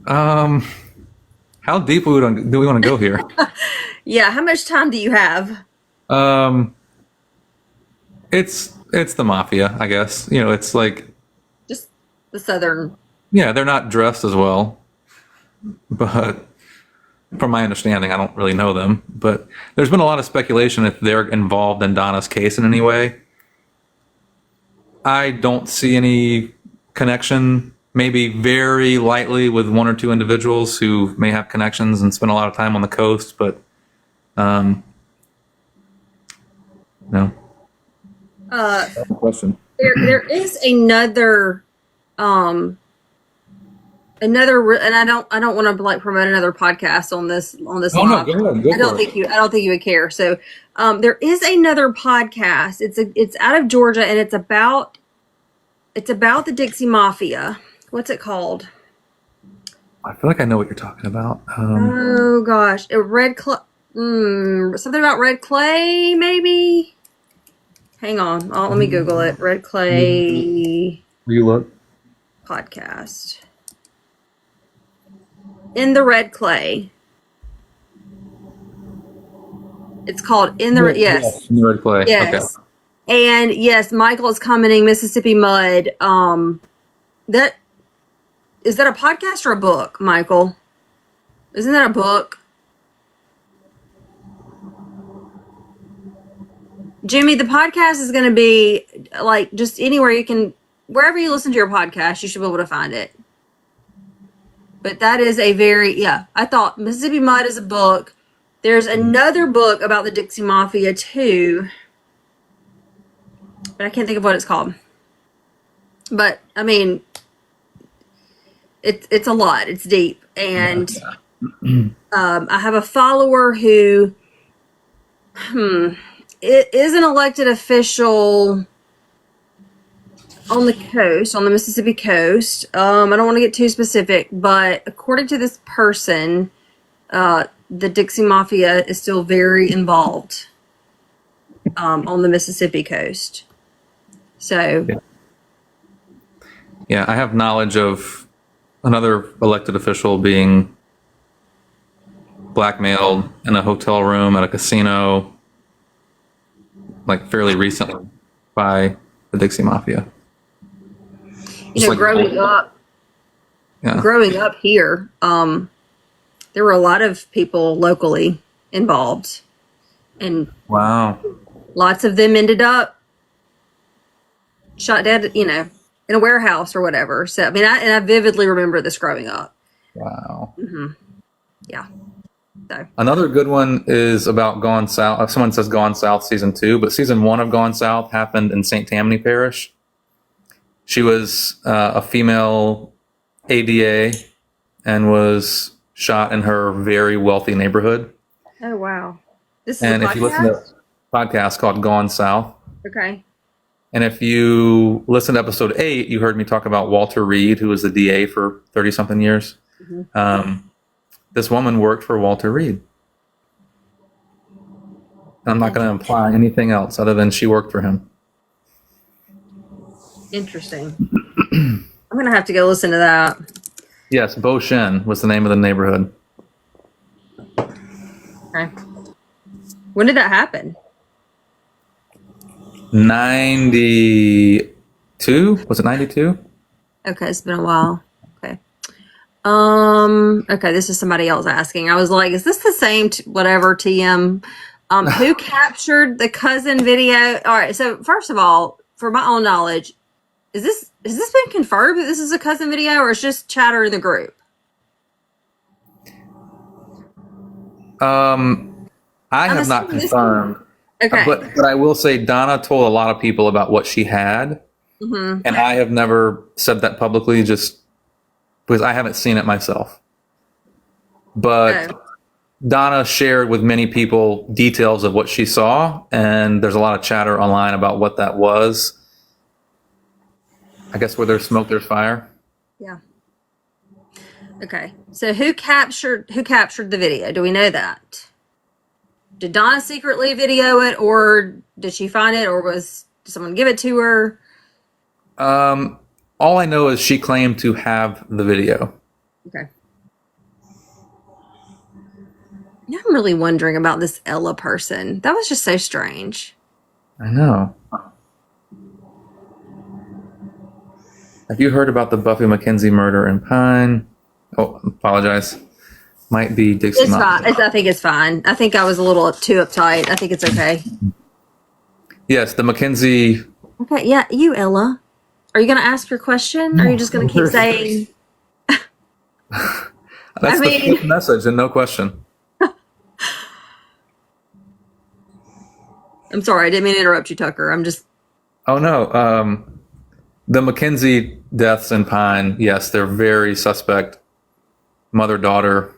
How deep do we want to go here? Yeah, how much time do you have? It's the mafia, I guess. It's like, Just the Southern. yeah, they're not dressed as well, but from my understanding, I don't really know them. But there's been a lot of speculation if they're involved in Donna's case in any way. I don't see any connection, maybe very lightly with one or two individuals who may have connections and spend a lot of time on the coast, but no. Question. There is another and I don't want to like promote another podcast on this Oh no, live. go ahead. Go I don't for think you would care. So there is another podcast. It's out of Georgia, and it's about the Dixie Mafia. What's it called? I feel like I know what you're talking about. Oh gosh, something about red clay, maybe. Hang on, let me Google it. Red clay You look. podcast. In the red clay. It's called In the yes. In the red clay. Yes. Okay. And yes, Michael is commenting Mississippi Mud. That is that a podcast or a book, Michael? Isn't that a book? Jimmy, the podcast is going to be like just anywhere you can, wherever you listen to your podcast, you should be able to find it. But that is I thought Mississippi Mud is a book. There's another book about the Dixie Mafia too, but I can't think of what it's called. But I mean, it's a lot. It's deep, and I have a follower who is an elected official on the coast, on the Mississippi coast. I don't want to get too specific, but according to this person, the Dixie Mafia is still very involved on the Mississippi coast. So, Yeah, I have knowledge of another elected official being blackmailed in a hotel room at a casino, like fairly recently, by the Dixie Mafia. growing up here, there were a lot of people locally involved, and Wow. lots of them ended up shot dead, in a warehouse or whatever. So, I mean, I vividly remember this growing up. Wow. Yeah. So Another good one is about Gone South. Someone says Gone South season 2, but season 1 of Gone South happened in St. Tammany Parish. She was a female ADA and was shot in her very wealthy neighborhood. oh wow, this is And a if you listen to podcast? a podcast called Gone South, Okay. and if you listen to episode 8, you heard me talk about Walter Reed, who was the DA for 30-something years. This woman worked for Walter Reed. I'm not going to imply anything else other than she worked for him. Interesting. I'm gonna have to go listen to that. Yes, Bo Shen was the name of the neighborhood. Okay. When did that happen? 92? Was it 92? Okay, it's been a while. Okay. Okay, this is somebody else asking. I was like, is this the same whatever TM? Who captured the cousin video? All right, so first of all, for my own knowledge, has this been confirmed that this is a cousin video, or it's just chatter in the group? I have not assuming this- confirmed. Okay. But I will say Donna told a lot of people about what she had. Mm-hmm. And I have never said that publicly just because I haven't seen it myself. But Oh. Donna shared with many people details of what she saw, and there's a lot of chatter online about what that was. I guess where there's smoke, there's fire. Yeah. Okay. So who captured the video? Do we know that? Did Donna secretly video it, or did she find it, or did someone give it to her? All I know is she claimed to have the video. Okay. Now I'm really wondering about this Ella person. That was just so strange. I know. Have you heard about the Buffy McKenzie murder in Pine? Oh, apologize. Might be Dixie It's Mountain. fine. I think it's fine. I think I was a little too uptight. I think it's okay. Yes, the McKenzie. Okay, yeah, you, Ella. Are you going to ask your question? Or are you just going to keep saying, That's I the mean- fifth message, and no question. I'm sorry, I didn't mean to interrupt you, Tucker. I'm just, Oh no, the McKenzie deaths in Pine. Yes, they're very suspect. Mother daughter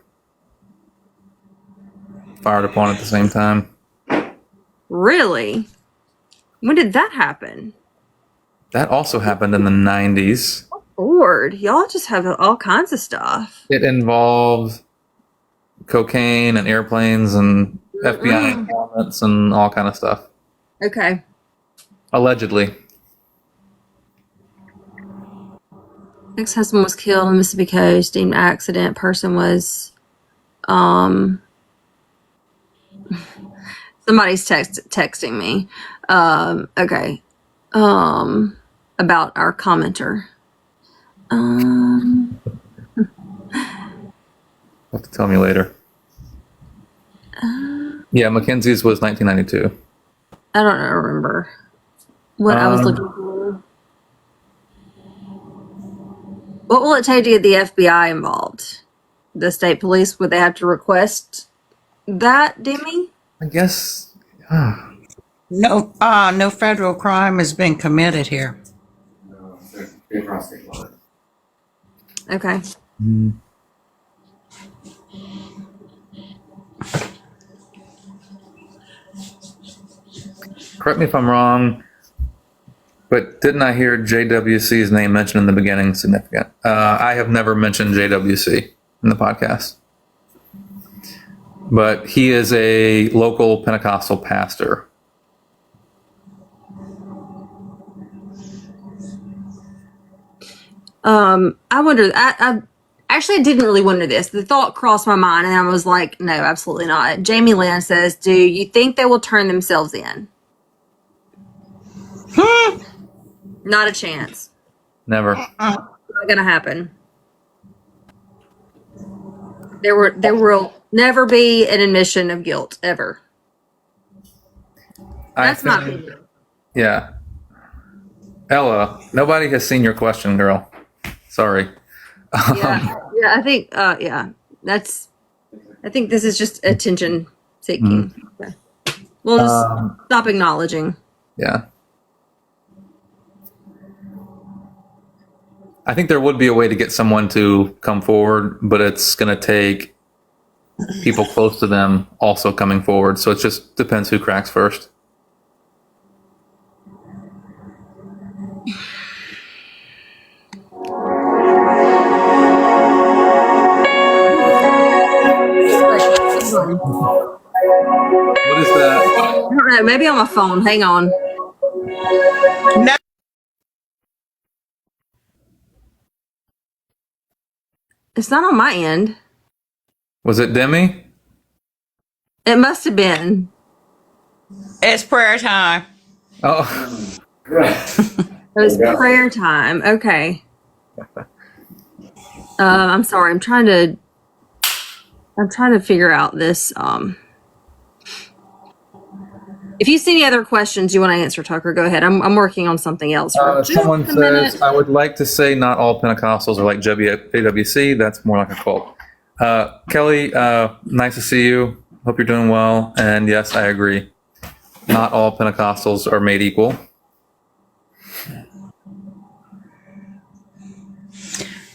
fired upon at the same time. really? When did that happen? That also happened in the 90s. Lord, y'all just have all kinds of stuff. It involved cocaine and airplanes and FBI informants and all kind of stuff. Okay. Allegedly. Ex-husband was killed on Mississippi coast. Deemed accident. Person was, somebody's texting me. Okay. About our commenter. You'll have to tell me later. Yeah, McKenzie's was 1992. I don't remember what I was looking for. What will it take to get the FBI involved? The state police, would they have to request that, Demmie? I guess. No, no federal crime has been committed here. No, they're across state line. Okay. Correct me if I'm wrong, but didn't I hear JWC's name mentioned in the beginning? Significant. I have never mentioned JWC in the podcast, but he is a local Pentecostal pastor. I wonder. I actually didn't really wonder this. The thought crossed my mind, and I was like, "No, absolutely not." Jamie Lynn says, "Do you think they will turn themselves in?" Not a chance. Never. Not gonna happen. There will never be an admission of guilt ever. That's my opinion. Yeah. Ella, nobody has seen your question, girl. Sorry. Yeah, I think. Yeah, that's. I think this is just attention seeking. Okay. We'll just stop acknowledging. Yeah. I think there would be a way to get someone to come forward, but it's going to take people close to them also coming forward. So it just depends who cracks first. What is that? I don't know. Maybe on my phone. Hang on. No. It's not on my end. Was it Demmie? It must have been. It's prayer time. Oh, It was prayer time. Okay. I'm sorry. I'm trying to figure out this. If you see any other questions you want to answer, Tucker, go ahead. I'm working on something else. For just someone a minute. says, I would like to say not all Pentecostals are like JWC. That's more like a cult. Kelly, nice to see you. Hope you're doing well. And yes, I agree. Not all Pentecostals are made equal.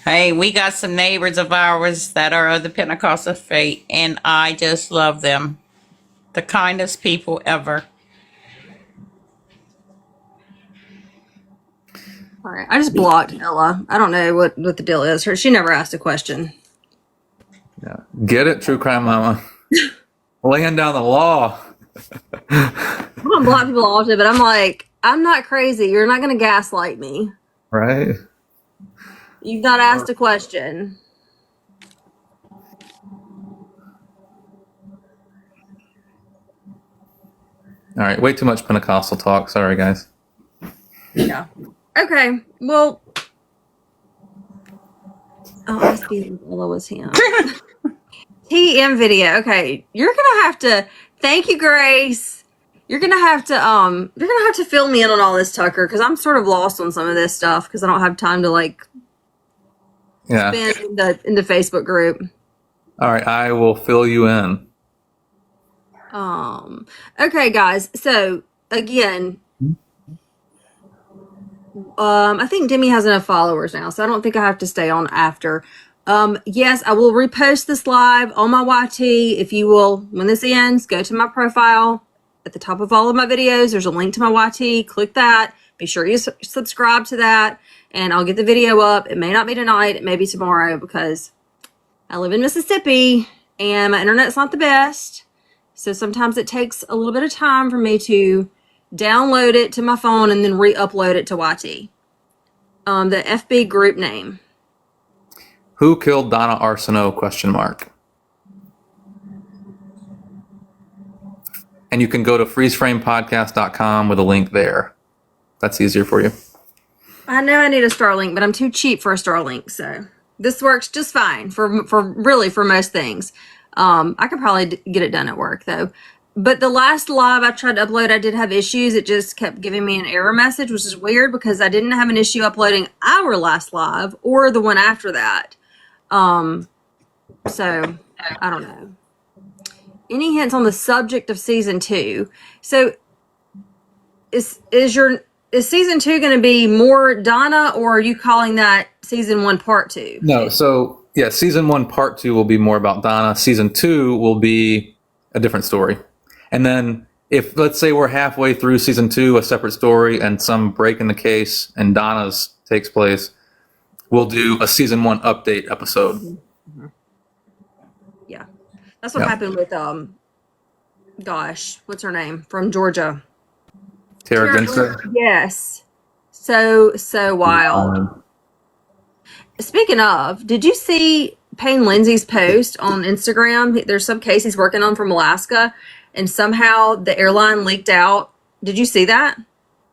Hey, we got some neighbors of ours that are of the Pentecostal faith, and I just love them. The kindest people ever. All right. I just blocked Ella. I don't know what the deal is. She never asked a question. Yeah. Get it, True Crime Mama. Laying down the law. I don't block people often, but I'm like, I'm not crazy. You're not going to gaslight me. Right? You've not asked a question. All right. Way too much Pentecostal talk. Sorry, guys. Yeah. Okay. Well. Oh, I was feeling Ella was him. TM video. Okay. You're going to have to. Thank you, Grace. You're going to have to fill me in on all this, Tucker, because I'm sort of lost on some of this stuff because I don't have time to like Yeah. spend in the Facebook group. All right. I will fill you in. Okay, guys. So again, I think Demmie has enough followers now, so I don't think I have to stay on after. Yes, I will repost this live on my YT. If you will, when this ends, go to my profile at the top of all of my videos. There's a link to my YT. Click that. Be sure you subscribe to that, and I'll get the video up. It may not be tonight. It may be tomorrow because I live in Mississippi and my internet's not the best. So sometimes it takes a little bit of time for me to download it to my phone and then re-upload it to YT. The FB group name. Who killed Donna Arsenault? ? And you can go to freezeframepodcast.com with a link there. That's easier for you. I know I need a Starlink, but I'm too cheap for a Starlink, so this works just fine for most things. I could probably get it done at work though. But the last live I tried to upload, I did have issues. It just kept giving me an error message, which is weird because I didn't have an issue uploading our last live or the one after that. So I don't know. Any hints on the subject of season 2? So is season 2 going to be more Donna, or are you calling that season 1 part 2? No. So yeah, season 1 part 2 will be more about Donna. Season 2 will be a different story. And then if, let's say we're halfway through season 2, a separate story, and some break in the case and Donna's takes place, we'll do a season 1 update episode. Mm-hmm. Yeah. That's what happened with, gosh, what's her name? From Georgia. Tara Ginster. Yes. So wild. Speaking of, did you see Payne Lindsay's post on Instagram? There's some case he's working on from Alaska, and somehow the airline leaked out. Did you see that?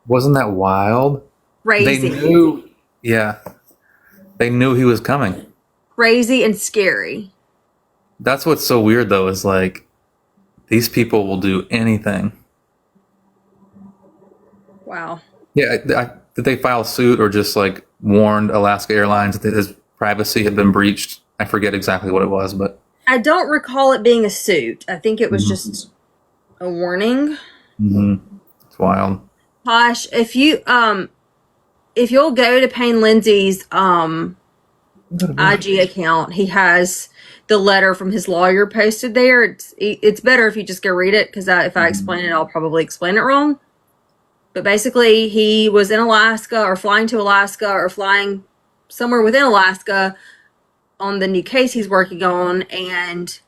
Wasn't that wild? Crazy. They knew he was coming. Crazy and scary. That's what's so weird though, is like these people will do anything. Wow. Yeah, did they file suit or just like warned Alaska Airlines that his privacy had been breached? I forget exactly what it was, but I don't recall it being a suit. I think it was just a warning. It's wild. Tosh, if you'll go to Payne Lindsay's IG account, he has the letter from his lawyer posted there. It's better if you just go read it, because if I explain it, I'll probably explain it wrong. But basically, he was in Alaska, or flying to Alaska, or flying somewhere within Alaska on the new case he's working on, and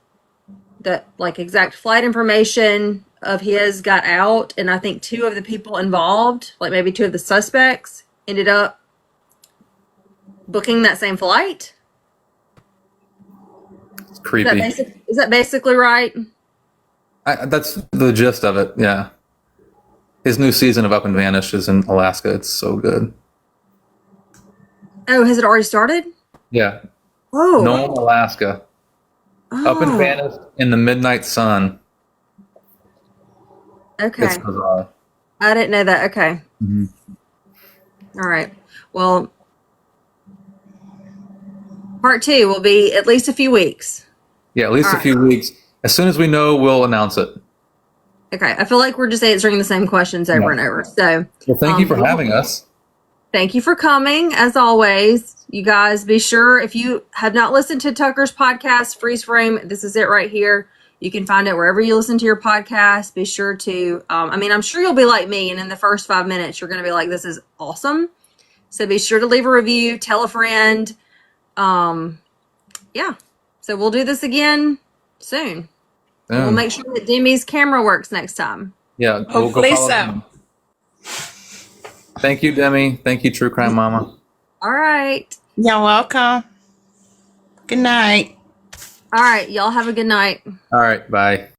the exact flight information of his got out, and I think 2 of the people involved, like maybe 2 of the suspects, ended up booking that same flight. It's creepy. Is that basically right? That's the gist of it. Yeah. His new season of Up and Vanished is in Alaska. It's so good. Oh, has it already started? Yeah. Oh. Nome, Alaska. Up and Vanished in the midnight sun. Okay. It's bizarre. I didn't know that. Okay. All right. Well, part 2 will be at least a few weeks. Yeah, at least a few weeks. As soon as we know, we'll announce it. Okay. I feel like we're just answering the same questions over and over. So, well, thank you for having us. Thank you for coming, as always. You guys, be sure, if you have not listened to Tucker's podcast, Freeze Frame, this is it right here. You can find it wherever you listen to your podcast. Be sure to, I'm sure you'll be like me, and in the first 5 minutes, you're going to be like, this is awesome. So be sure to leave a review, tell a friend. Yeah. So we'll do this again soon. We'll make sure that Demmie's camera works next time. Yeah. Hopefully we'll go so. him. Thank you, Demmie. Thank you, True Crime Mama. All right. You're welcome. Good night. All right. Y'all have a good night. All right. Bye.